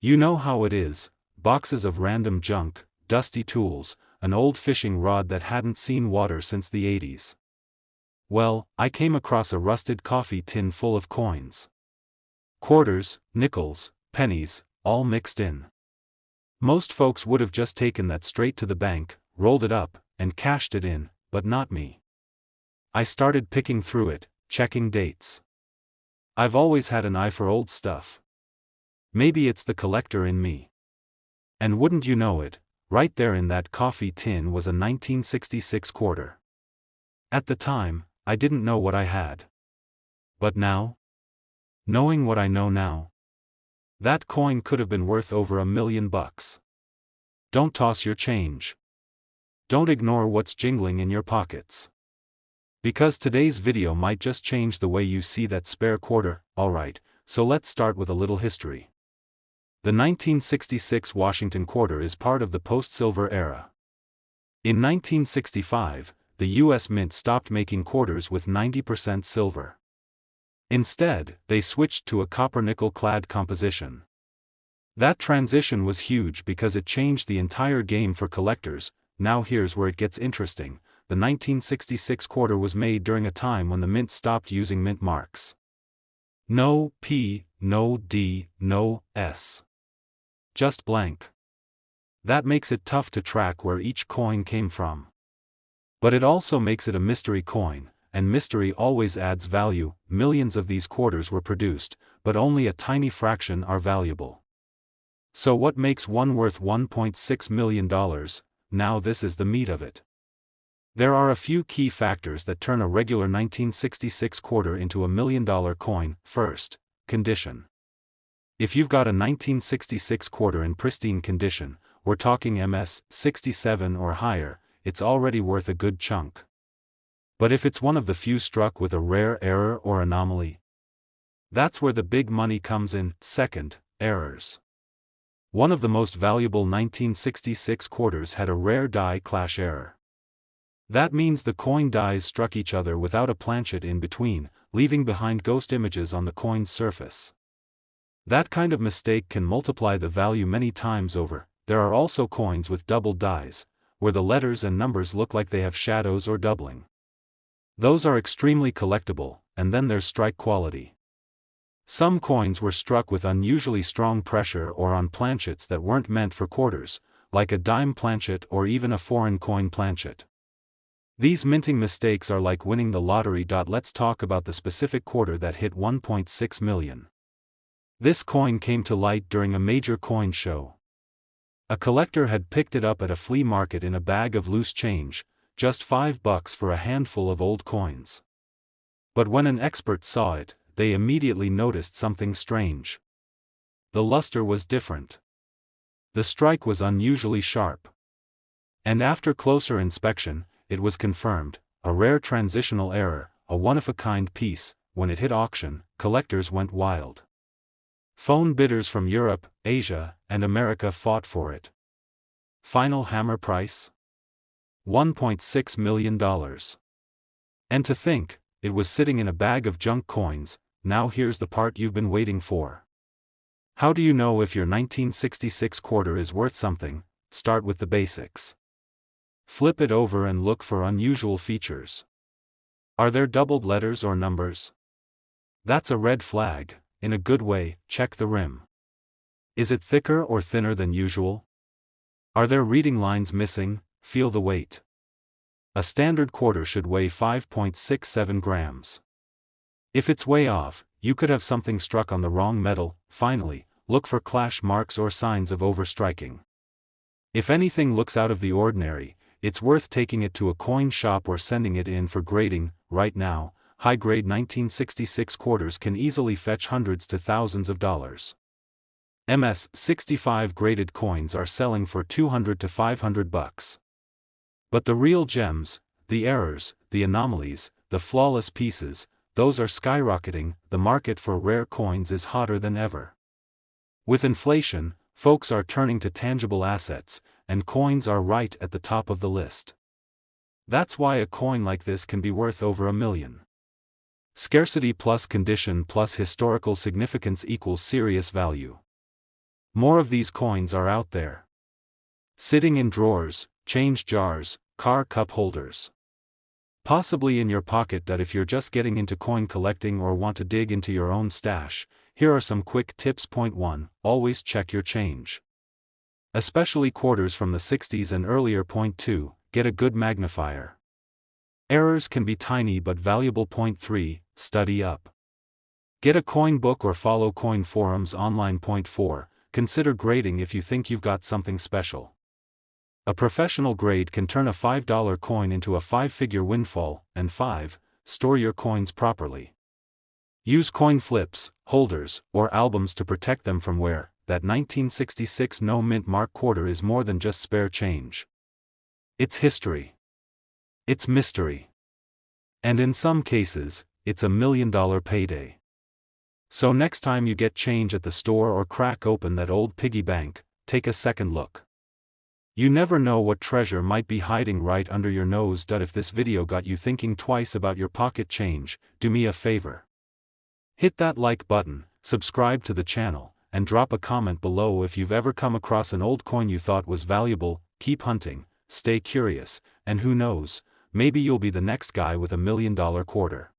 You know how it is, boxes of random junk, dusty tools, an old fishing rod that hadn't seen water since the 80s. Well, I came across a rusted coffee tin full of coins. Quarters, nickels, pennies, all mixed in. Most folks would have just taken that straight to the bank, rolled it up, and cashed it in, but not me. I started picking through it, checking dates. I've always had an eye for old stuff. Maybe it's the collector in me. And wouldn't you know it, right there in that coffee tin was a 1966 quarter. At the time, I didn't know what I had. But now? Knowing what I know now, that coin could have been worth over $1 million. Don't toss your change. Don't ignore what's jingling in your pockets. Because today's video might just change the way you see that spare quarter. Alright, so let's start with a little history. The 1966 Washington quarter is part of the post-silver era. In 1965, the U.S. Mint stopped making quarters with 90% silver. Instead, they switched to a copper-nickel-clad composition. That transition was huge because it changed the entire game for collectors. Now here's where it gets interesting. The 1966 quarter was made during a time when the mint stopped using mint marks. No P, no D, no S. Just blank. That makes it tough to track where each coin came from. But it also makes it a mystery coin, and mystery always adds value. Millions of these quarters were produced, but only a tiny fraction are valuable. So what makes one worth $1.6 million? Now this is the meat of it. There are a few key factors that turn a regular 1966 quarter into a $1 million coin. First, condition. If you've got a 1966 quarter in pristine condition, we're talking MS 67 or higher, it's already worth a good chunk. But if it's one of the few struck with a rare error or anomaly, that's where the big money comes in. Second, errors. One of the most valuable 1966 quarters had a rare die clash error. That means the coin dies struck each other without a planchet in between, leaving behind ghost images on the coin's surface. That kind of mistake can multiply the value many times over. There are also coins with doubled dies, where the letters and numbers look like they have shadows or doubling. Those are extremely collectible. And then there's strike quality. Some coins were struck with unusually strong pressure or on planchets that weren't meant for quarters, like a dime planchet or even a foreign coin planchet. These minting mistakes are like winning the lottery. Let's talk about the specific quarter that hit 1.6 million. This coin came to light during a major coin show. A collector had picked it up at a flea market in a bag of loose change, just $5 for a handful of old coins. But when an expert saw it, they immediately noticed something strange. The luster was different. The strike was unusually sharp. And after closer inspection, it was confirmed, a rare transitional error, a one-of-a-kind piece. When it hit auction, collectors went wild. Phone bidders from Europe, Asia, and America fought for it. Final hammer price? $1.6 million. And to think, it was sitting in a bag of junk coins. Now here's the part you've been waiting for. How do you know if your 1966 quarter is worth something? Start with the basics. Flip it over and look for unusual features. Are there doubled letters or numbers? That's a red flag. In a good way. Check the rim. Is it thicker or thinner than usual? Are there reading lines missing? Feel the weight. A standard quarter should weigh 5.67 grams. If it's way off, you could have something struck on the wrong metal. Finally, look for clash marks or signs of overstriking. If anything looks out of the ordinary, it's worth taking it to a coin shop or sending it in for grading. Right now, high-grade 1966 quarters can easily fetch hundreds to thousands of dollars. MS 65 graded coins are selling for $200 to $500. But the real gems, the errors, the anomalies, the flawless pieces, those are skyrocketing. The market for rare coins is hotter than ever. With inflation, folks are turning to tangible assets, and coins are right at the top of the list. That's why a coin like this can be worth over $1 million. Scarcity plus condition plus historical significance equals serious value. More of these coins are out there, sitting in drawers, change jars, car cup holders, possibly in your pocket. That if you're just getting into coin collecting or want to dig into your own stash, here are some quick tips. Point 1. Always check your change, especially quarters from the 60s and earlier. Point 2. Get a good magnifier. Errors can be tiny but valuable. Point 3. Study up. Get a coin book or follow coin forums online. Point 4. Consider grading if you think you've got something special. A professional grade can turn a $5 coin into a 5-figure windfall. And 5. Store your coins properly. Use coin flips, holders, or albums to protect them from wear. That 1966 no mint mark quarter is more than just spare change. It's history. It's mystery. And in some cases, it's $1 million payday. So next time you get change at the store or crack open that old piggy bank, take a second look. You never know what treasure might be hiding right under your nose. If this video got you thinking twice about your pocket change, do me a favor. Hit that like button, subscribe to the channel, and drop a comment below if you've ever come across an old coin you thought was valuable. Keep hunting, stay curious, and who knows, maybe you'll be the next guy with $1 million quarter.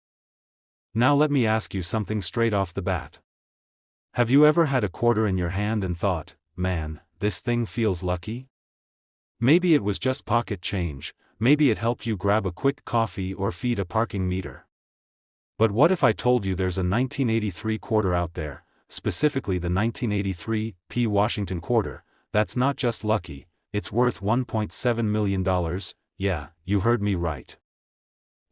Now let me ask you something straight off the bat. Have you ever had a quarter in your hand and thought, man, this thing feels lucky? Maybe it was just pocket change, maybe it helped you grab a quick coffee or feed a parking meter. But what if I told you there's a 1983 quarter out there, specifically the 1983 P. Washington quarter, that's not just lucky, it's worth $1.7 million? Yeah, you heard me right.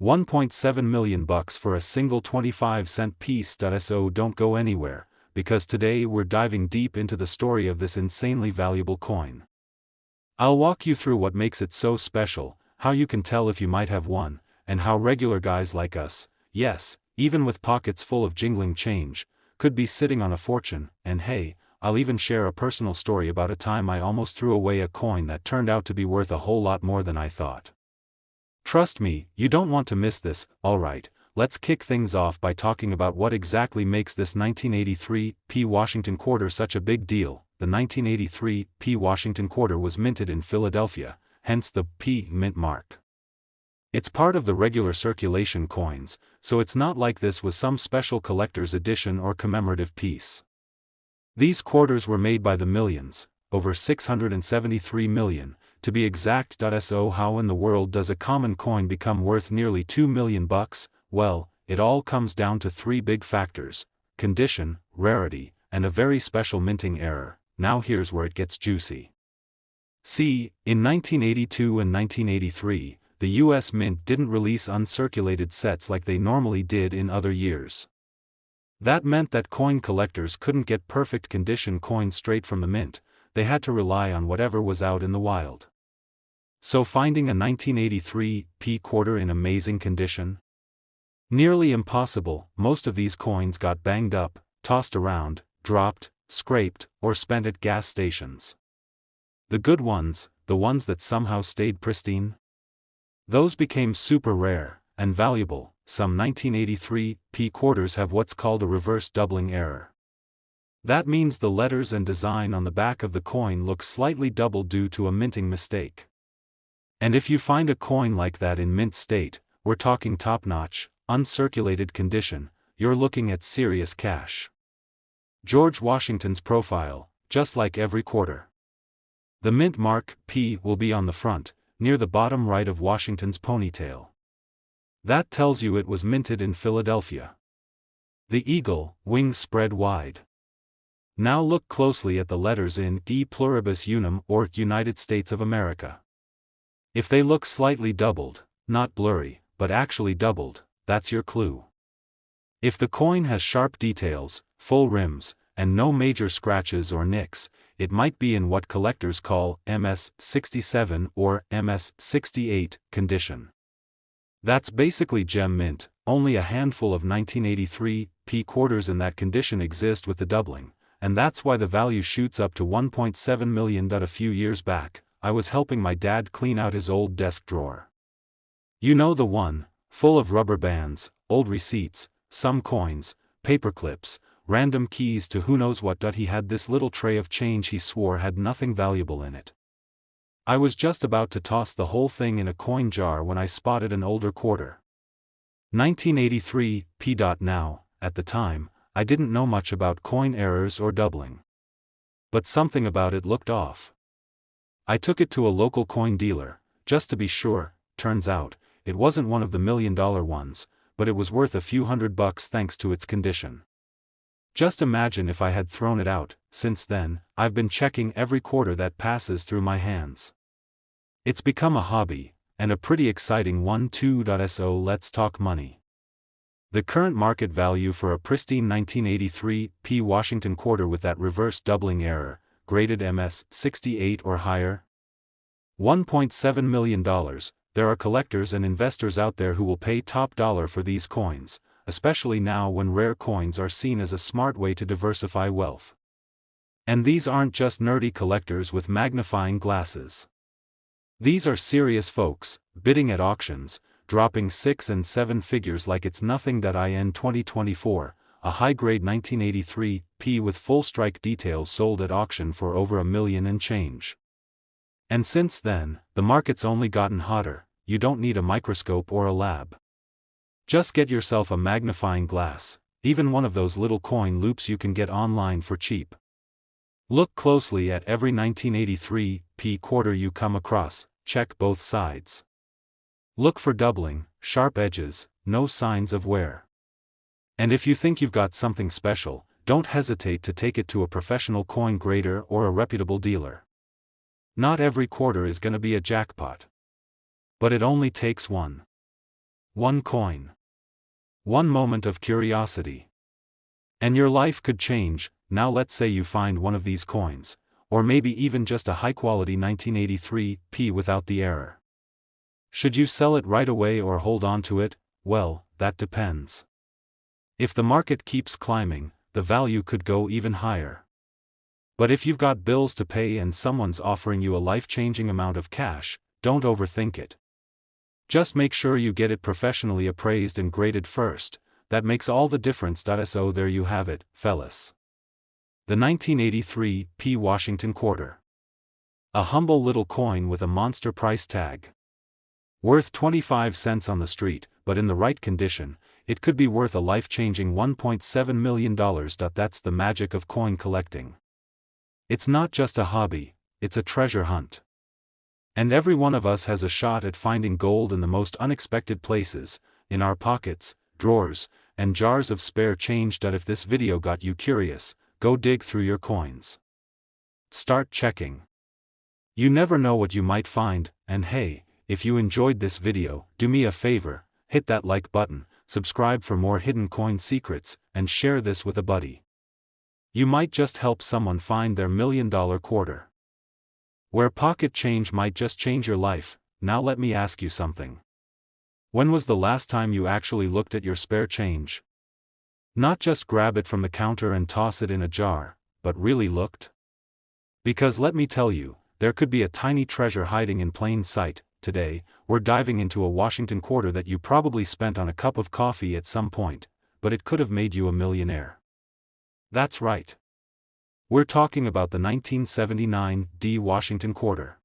$1.7 million for a single 25-cent piece. So don't go anywhere, because today we're diving deep into the story of this insanely valuable coin. I'll walk you through what makes it so special, how you can tell if you might have one, and how regular guys like us, yes, even with pockets full of jingling change, could be sitting on a fortune. And hey, I'll even share a personal story about a time I almost threw away a coin that turned out to be worth a whole lot more than I thought. Trust me, you don't want to miss this. Alright, let's kick things off by talking about what exactly makes this 1983 P. Washington quarter such a big deal. The 1983 P. Washington quarter was minted in Philadelphia, hence the P. mint mark. It's part of the regular circulation coins, so it's not like this was some special collector's edition or commemorative piece. These quarters were made by the millions, over 673 million, to be exact. So how in the world does a common coin become worth nearly $2 million? Well, it all comes down to 3 big factors: condition, rarity, and a very special minting error. Now here's where it gets juicy. See, in 1982 and 1983, the US Mint didn't release uncirculated sets like they normally did in other years. That meant that coin collectors couldn't get perfect condition coins straight from the mint, they had to rely on whatever was out in the wild. So finding a 1983 P quarter in amazing condition? Nearly impossible. Most of these coins got banged up, tossed around, dropped, scraped, or spent at gas stations. The good ones, the ones that somehow stayed pristine, those became super rare and valuable. Some 1983 P quarters have what's called a reverse doubling error. That means the letters and design on the back of the coin look slightly doubled due to a minting mistake. And if you find a coin like that in mint state, we're talking top-notch, uncirculated condition, you're looking at serious cash. George Washington's profile, just like every quarter. The mint mark, P, will be on the front, near the bottom right of Washington's ponytail. That tells you it was minted in Philadelphia. The eagle, wings spread wide. Now look closely at the letters in E pluribus unum or United States of America. If they look slightly doubled, not blurry, but actually doubled, that's your clue. If the coin has sharp details, full rims, and no major scratches or nicks, it might be in what collectors call MS-67 or MS-68 condition. That's basically gem mint. Only a handful of 1983 P quarters in that condition exist with the doubling, and that's why the value shoots up to $1.7 million. A few years back, I was helping my dad clean out his old desk drawer. You know the one, full of rubber bands, old receipts, some coins, paper clips, random keys to who knows what. He had this little tray of change he swore had nothing valuable in it. I was just about to toss the whole thing in a coin jar when I spotted an older quarter. 1983 p. Now, at the time, I didn't know much about coin errors or doubling. But something about it looked off. I took it to a local coin dealer, just to be sure. Turns out, it wasn't one of the $1 million ones, but it was worth a few $100 thanks to its condition. Just imagine if I had thrown it out. Since then, I've been checking every quarter that passes through my hands. It's become a hobby, and a pretty exciting one too. So let's talk money. The current market value for a pristine 1983 p. Washington quarter with that reverse doubling error, graded MS 68 or higher? $1.7 million. There are collectors and investors out there who will pay top dollar for these coins, especially now when rare coins are seen as a smart way to diversify wealth. And these aren't just nerdy collectors with magnifying glasses. These are serious folks, bidding at auctions, dropping 6 and 7 figures like it's nothing. In 2024, a high-grade 1983 p with full strike details sold at auction for over $1 million and change. And since then, the market's only gotten hotter. You don't need a microscope or a lab. Just get yourself a magnifying glass, even one of those little coin loupes you can get online for cheap. Look closely at every 1983 p quarter you come across, check both sides. Look for doubling, sharp edges, no signs of wear. And if you think you've got something special, don't hesitate to take it to a professional coin grader or a reputable dealer. Not every quarter is gonna be a jackpot. But it only takes one coin. One moment of curiosity. And your life could change. Now let's say you find one of these coins, or maybe even just a high-quality 1983 p without the error. Should you sell it right away or hold on to it? Well, that depends. If the market keeps climbing, the value could go even higher. But if you've got bills to pay and someone's offering you a life-changing amount of cash, don't overthink it. Just make sure you get it professionally appraised and graded first. That makes all the difference. So there you have it, fellas. The 1983 p Washington quarter. A humble little coin with a monster price tag. Worth 25 cents on the street, but in the right condition, it could be worth a life-changing $1.7 million. That's the magic of coin collecting. It's not just a hobby, it's a treasure hunt. And every one of us has a shot at finding gold in the most unexpected places, in our pockets, drawers, and jars of spare change. If this video got you curious, go dig through your coins. Start checking. You never know what you might find. And hey, if you enjoyed this video, do me a favor, hit that like button, subscribe for more hidden coin secrets, and share this with a buddy. You might just help someone find their $1 million quarter. Where pocket change might just change your life. Now let me ask you something. When was the last time you actually looked at your spare change? Not just grab it from the counter and toss it in a jar, but really looked? Because let me tell you, there could be a tiny treasure hiding in plain sight. Today, we're diving into a Washington quarter that you probably spent on a cup of coffee at some point, but it could have made you a millionaire. That's right. We're talking about the 1979 D Washington quarter.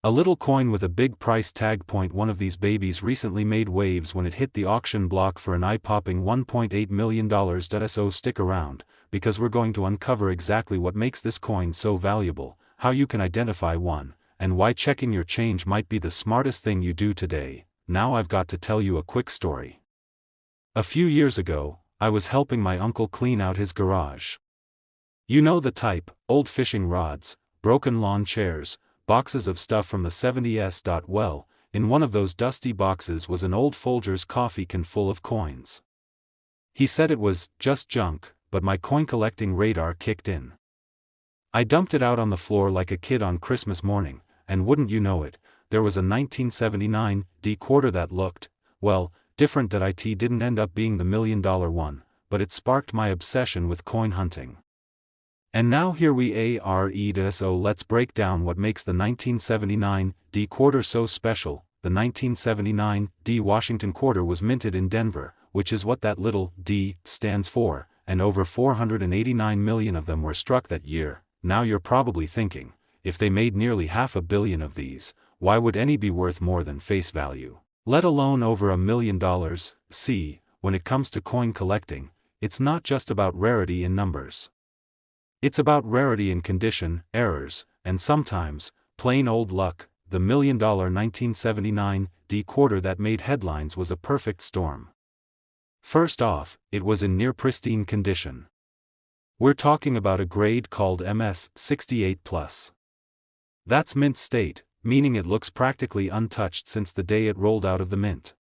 A little coin with a big price tag. One of these babies recently made waves when it hit the auction block for an eye-popping $1.8 million. So stick around, because we're going to uncover exactly what makes this coin so valuable, how you can identify one, and why checking your change might be the smartest thing you do today. Now I've got to tell you a quick story. A few years ago, I was helping my uncle clean out his garage. You know the type: old fishing rods, broken lawn chairs, boxes of stuff from the 70s. Well, in one of those dusty boxes was an old Folgers coffee can full of coins. He said it was just junk, but my coin collecting radar kicked in. I dumped it out on the floor like a kid on Christmas morning, and wouldn't you know it, there was a 1979 D quarter that looked, well, different. It didn't end up being the $1 million one, but it sparked my obsession with coin hunting. And now here we are, so let's break down what makes the 1979 D quarter so special. The 1979 D Washington quarter was minted in Denver, which is what that little D stands for, and over 489 million of them were struck that year. Now you're probably thinking, if they made nearly $500 million of these, why would any be worth more than face value, let alone over $1 million? See, when it comes to coin collecting, it's not just about rarity in numbers. It's about rarity in condition, errors, and sometimes, plain old luck. The $1 million 1979 D quarter that made headlines was a perfect storm. First off, it was in near pristine condition. We're talking about a grade called MS 68+. That's mint state, meaning it looks practically untouched since the day it rolled out of the mint.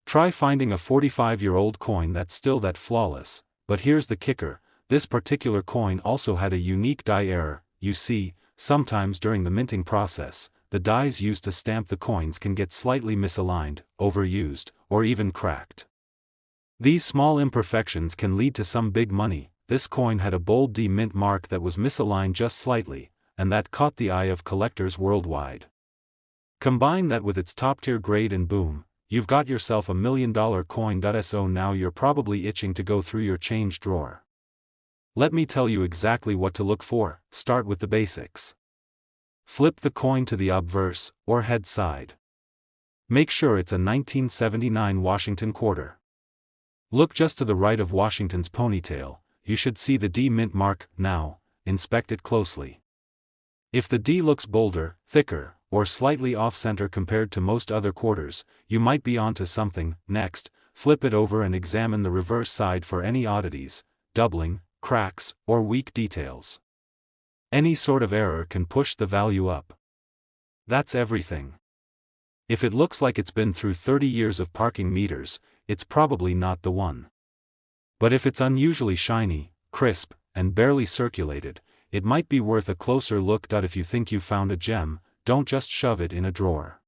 Try finding a 45-year-old coin that's still that flawless, but here's the kicker. This particular coin also had a unique die error. You see, sometimes during the minting process, the dies used to stamp the coins can get slightly misaligned, overused, or even cracked. These small imperfections can lead to some big money. This coin had a bold D mint mark that was misaligned just slightly, and that caught the eye of collectors worldwide. Combine that with its top-tier grade and boom, you've got yourself $1 million coin. So now you're probably itching to go through your change drawer. Let me tell you exactly what to look for. Start with the basics. Flip the coin to the obverse, or head side. Make sure it's a 1979 Washington quarter. Look just to the right of Washington's ponytail. You should see the D mint mark. Now, inspect it closely. If the D looks bolder, thicker, or slightly off-center compared to most other quarters, you might be onto something. Next, flip it over and examine the reverse side for any oddities, doubling, cracks, or weak details. Any sort of error can push the value up. That's everything. If it looks like it's been through 30 years of parking meters, it's probably not the one. But if it's unusually shiny, crisp, and barely circulated, it might be worth a closer look. If you think you found a gem, don't just shove it in a drawer.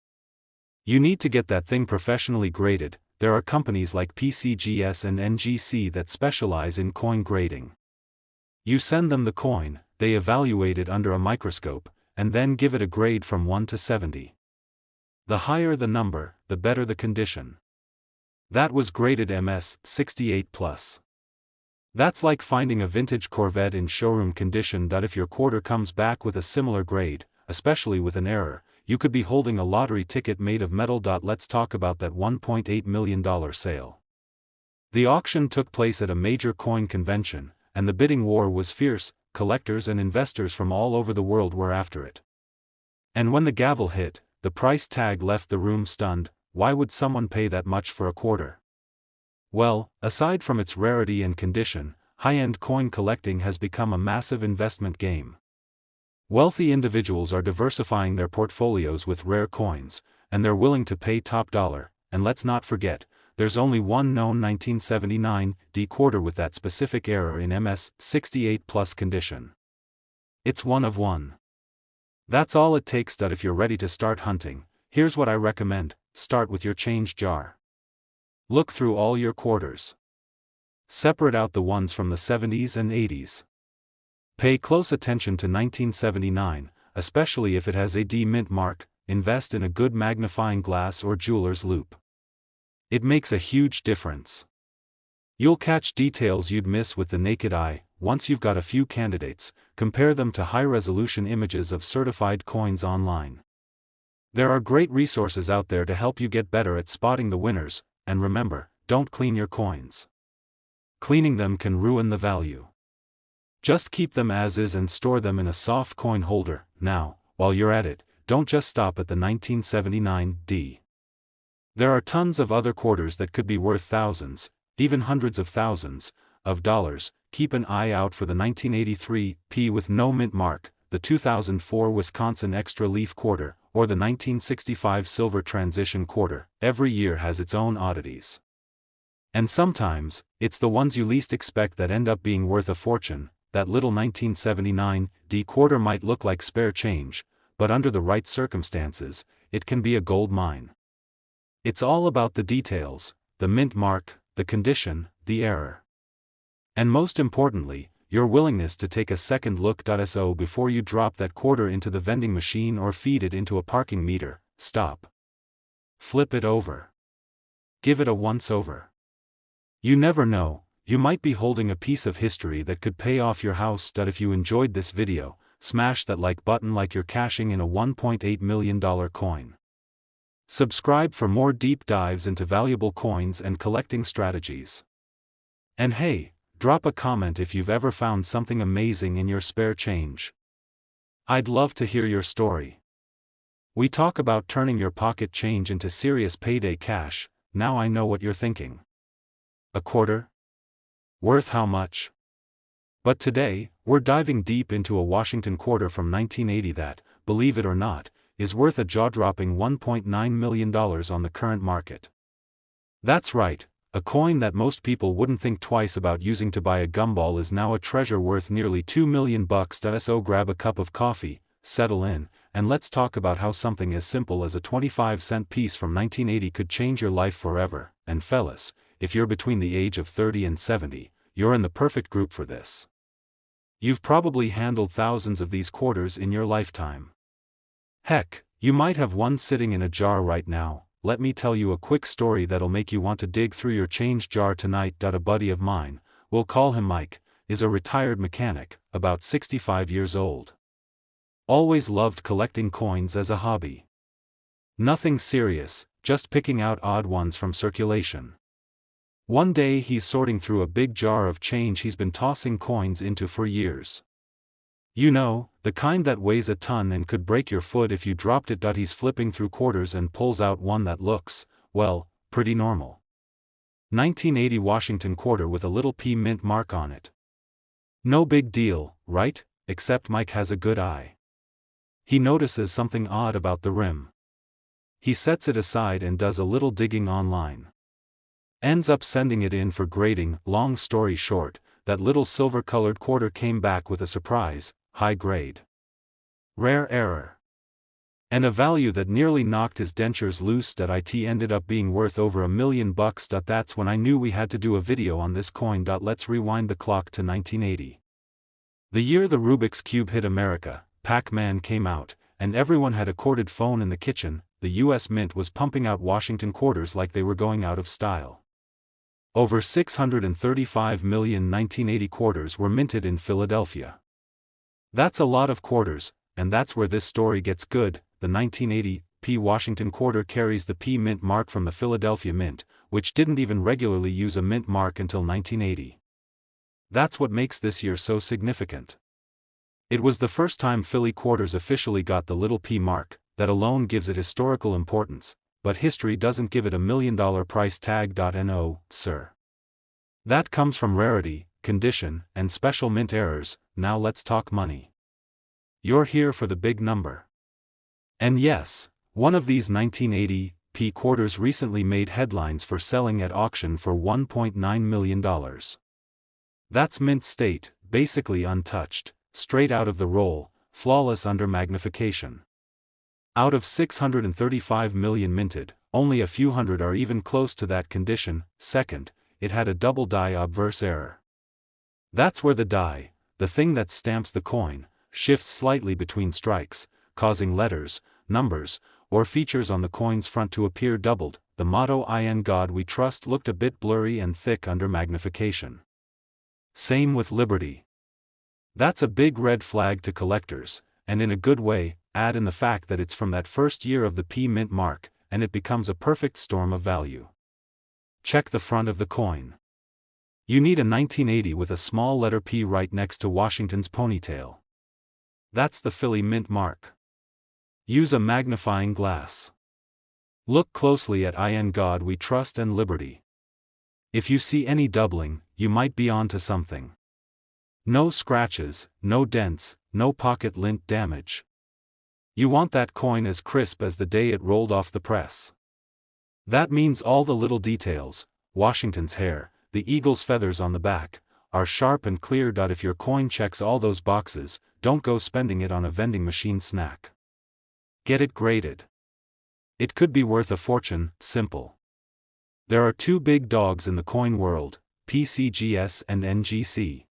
You need to get that thing professionally graded. There are companies like PCGS and NGC that specialize in coin grading. You send them the coin, they evaluate it under a microscope, and then give it a grade from 1 to 70. The higher the number, the better the condition. That was graded MS 68+. That's like finding a vintage Corvette in showroom condition. If your quarter comes back with a similar grade, especially with an error, you could be holding a lottery ticket made of metal. Let's talk about that $1.8 million sale. The auction took place at a major coin convention, and the bidding war was fierce. Collectors and investors from all over the world were after it. And when the gavel hit, the price tag left the room stunned. Why would someone pay that much for a quarter? Well, aside from its rarity and condition, high-end coin collecting has become a massive investment game. Wealthy individuals are diversifying their portfolios with rare coins, and they're willing to pay top dollar. And let's not forget, there's only one known 1979 D quarter with that specific error in MS 68+ condition. It's one of one. That's all it takes. If you're ready to start hunting, here's what I recommend. Start with your change jar. Look through all your quarters. Separate out the ones from the 70s and 80s. Pay close attention to 1979, especially if it has a D mint mark. Invest in a good magnifying glass or jeweler's loupe. It makes a huge difference. You'll catch details you'd miss with the naked eye. Once you've got a few candidates, compare them to high-resolution images of certified coins online. There are great resources out there to help you get better at spotting the winners, and remember, don't clean your coins. Cleaning them can ruin the value. Just keep them as is and store them in a soft coin holder. Now, while you're at it, don't just stop at the 1979 D. There are tons of other quarters that could be worth thousands, even hundreds of thousands, of dollars. Keep an eye out for the 1983 P with no mint mark, the 2004 Wisconsin Extra Leaf quarter, or the 1965 Silver Transition quarter. Every year has its own oddities. And sometimes, it's the ones you least expect that end up being worth a fortune. That little 1979 D quarter might look like spare change, but under the right circumstances, it can be a gold mine. It's all about the details, the mint mark, the condition, the error. And most importantly, your willingness to take a second look. So before you drop that quarter into the vending machine or feed it into a parking meter, stop. Flip it over. Give it a once-over. You never know, you might be holding a piece of history that could pay off your house. If you enjoyed this video, smash that like button like you're cashing in a $1.8 million coin. Subscribe for more deep dives into valuable coins and collecting strategies. And hey, drop a comment if you've ever found something amazing in your spare change. I'd love to hear your story. We talk about turning your pocket change into serious payday cash. Now I know what you're thinking. A quarter? Worth how much? But today, we're diving deep into a Washington quarter from 1980 that, believe it or not, is worth a jaw-dropping $1.9 million on the current market. That's right, a coin that most people wouldn't think twice about using to buy a gumball is now a treasure worth nearly $2 million. So grab a cup of coffee, settle in, and let's talk about how something as simple as a 25-cent piece from 1980 could change your life forever. And fellas, if you're between the age of 30 and 70, you're in the perfect group for this. You've probably handled thousands of these quarters in your lifetime. Heck, you might have one sitting in a jar right now. Let me tell you a quick story that'll make you want to dig through your change jar tonight. A buddy of mine, we'll call him Mike, is a retired mechanic, about 65 years old. Always loved collecting coins as a hobby. Nothing serious, just picking out odd ones from circulation. One day he's sorting through a big jar of change he's been tossing coins into for years. You know, the kind that weighs a ton and could break your foot if you dropped it. He's flipping through quarters and pulls out one that looks, well, pretty normal. 1980 Washington quarter with a little P mint mark on it. No big deal, right? Except Mike has a good eye. He notices something odd about the rim. He sets it aside and does a little digging online. Ends up sending it in for grading. Long story short, that little silver-colored quarter came back with a surprise, high grade. Rare error. And a value that nearly knocked his dentures loose. It ended up being worth over $1 million. That's when I knew we had to do a video on this coin. Let's rewind the clock to 1980. The year the Rubik's Cube hit America, Pac-Man came out, and everyone had a corded phone in the kitchen. The US Mint was pumping out Washington quarters like they were going out of style. Over 635 million 1980 quarters were minted in Philadelphia. That's a lot of quarters, and that's where this story gets good. The 1980 P Washington quarter carries the P mint mark from the Philadelphia Mint, which didn't even regularly use a mint mark until 1980. That's what makes this year so significant. It was the first time Philly quarters officially got the little P mark. That alone gives it historical importance, but history doesn't give it $1 million price tag. No, sir. That comes from rarity, condition, and special mint errors. Now let's talk money. You're here for the big number. And yes, one of these 1980 P quarters recently made headlines for selling at auction for $1.9 million. That's mint state, basically untouched, straight out of the roll, flawless under magnification. Out of 635 million minted, only a few hundred are even close to that condition. Second, it had a double die obverse error. That's where the die, the thing that stamps the coin, shifts slightly between strikes, causing letters, numbers, or features on the coin's front to appear doubled. The motto "In God We Trust" looked a bit blurry and thick under magnification. Same with Liberty. That's a big red flag to collectors, and in a good way. Add in the fact that it's from that first year of the P mint mark, and it becomes a perfect storm of value. Check the front of the coin. You need a 1980 with a small letter P right next to Washington's ponytail. That's the Philly mint mark. Use a magnifying glass. Look closely at "In God We Trust" and Liberty. If you see any doubling, you might be onto something. No scratches, no dents, no pocket lint damage. You want that coin as crisp as the day it rolled off the press. That means all the little details, Washington's hair, the eagle's feathers on the back, are sharp and clear. If your coin checks all those boxes, don't go spending it on a vending machine snack. Get it graded. It could be worth a fortune. Simple. There are two big dogs in the coin world, PCGS and NGC.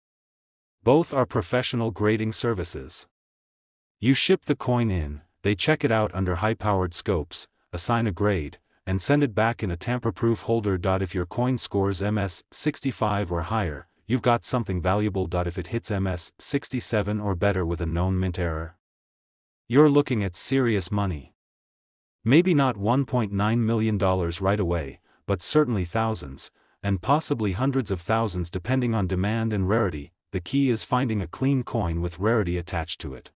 Both are professional grading services. You ship the coin in, they check it out under high-powered scopes, assign a grade, and send it back in a tamper-proof holder. If your coin scores MS65 or higher, you've got something valuable. If it hits MS67 or better with a known mint error, you're looking at serious money. Maybe not $1.9 million right away, but certainly thousands, and possibly hundreds of thousands depending on demand and rarity. The key is finding a clean coin with rarity attached to it.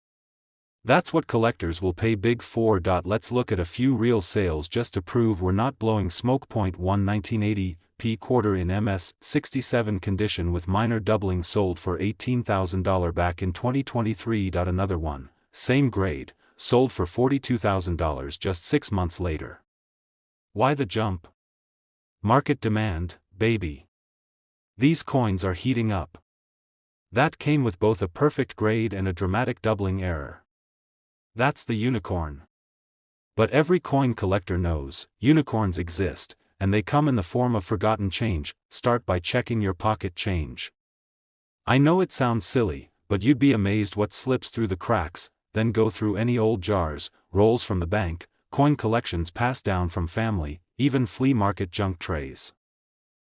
That's what collectors will pay big for. Let's look at a few real sales just to prove we're not blowing smoke. 1 1980p quarter in MS67 condition with minor doubling sold for $18,000 back in 2023. Another one, same grade, sold for $42,000 just 6 months later. Why the jump? Market demand, baby. These coins are heating up. That came with both a perfect grade and a dramatic doubling error. That's the unicorn. But every coin collector knows, unicorns exist, and they come in the form of forgotten change. Start by checking your pocket change. I know it sounds silly, but you'd be amazed what slips through the cracks. Then go through any old jars, rolls from the bank, coin collections passed down from family, even flea market junk trays.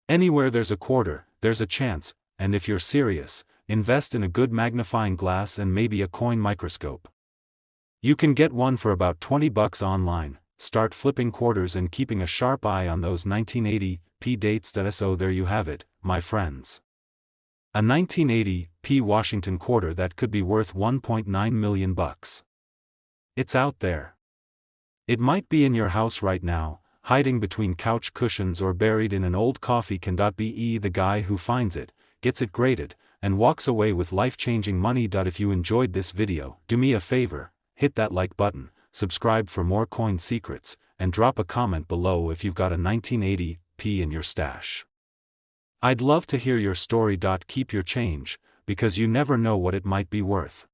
Anywhere there's a quarter, there's a chance, and if you're serious, invest in a good magnifying glass and maybe a coin microscope. You can get one for about $20 online. Start flipping quarters and keeping a sharp eye on those 1980p dates. So there you have it, my friends. A 1980p Washington quarter that could be worth $1.9 million. It's out there. It might be in your house right now, hiding between couch cushions or buried in an old coffee can. Be the guy who finds it, gets it graded, and walks away with life-changing money. If you enjoyed this video, do me a favor, hit that like button, subscribe for more coin secrets, and drop a comment below if you've got a 1980p in your stash. I'd love to hear your story. Keep your change, because you never know what it might be worth.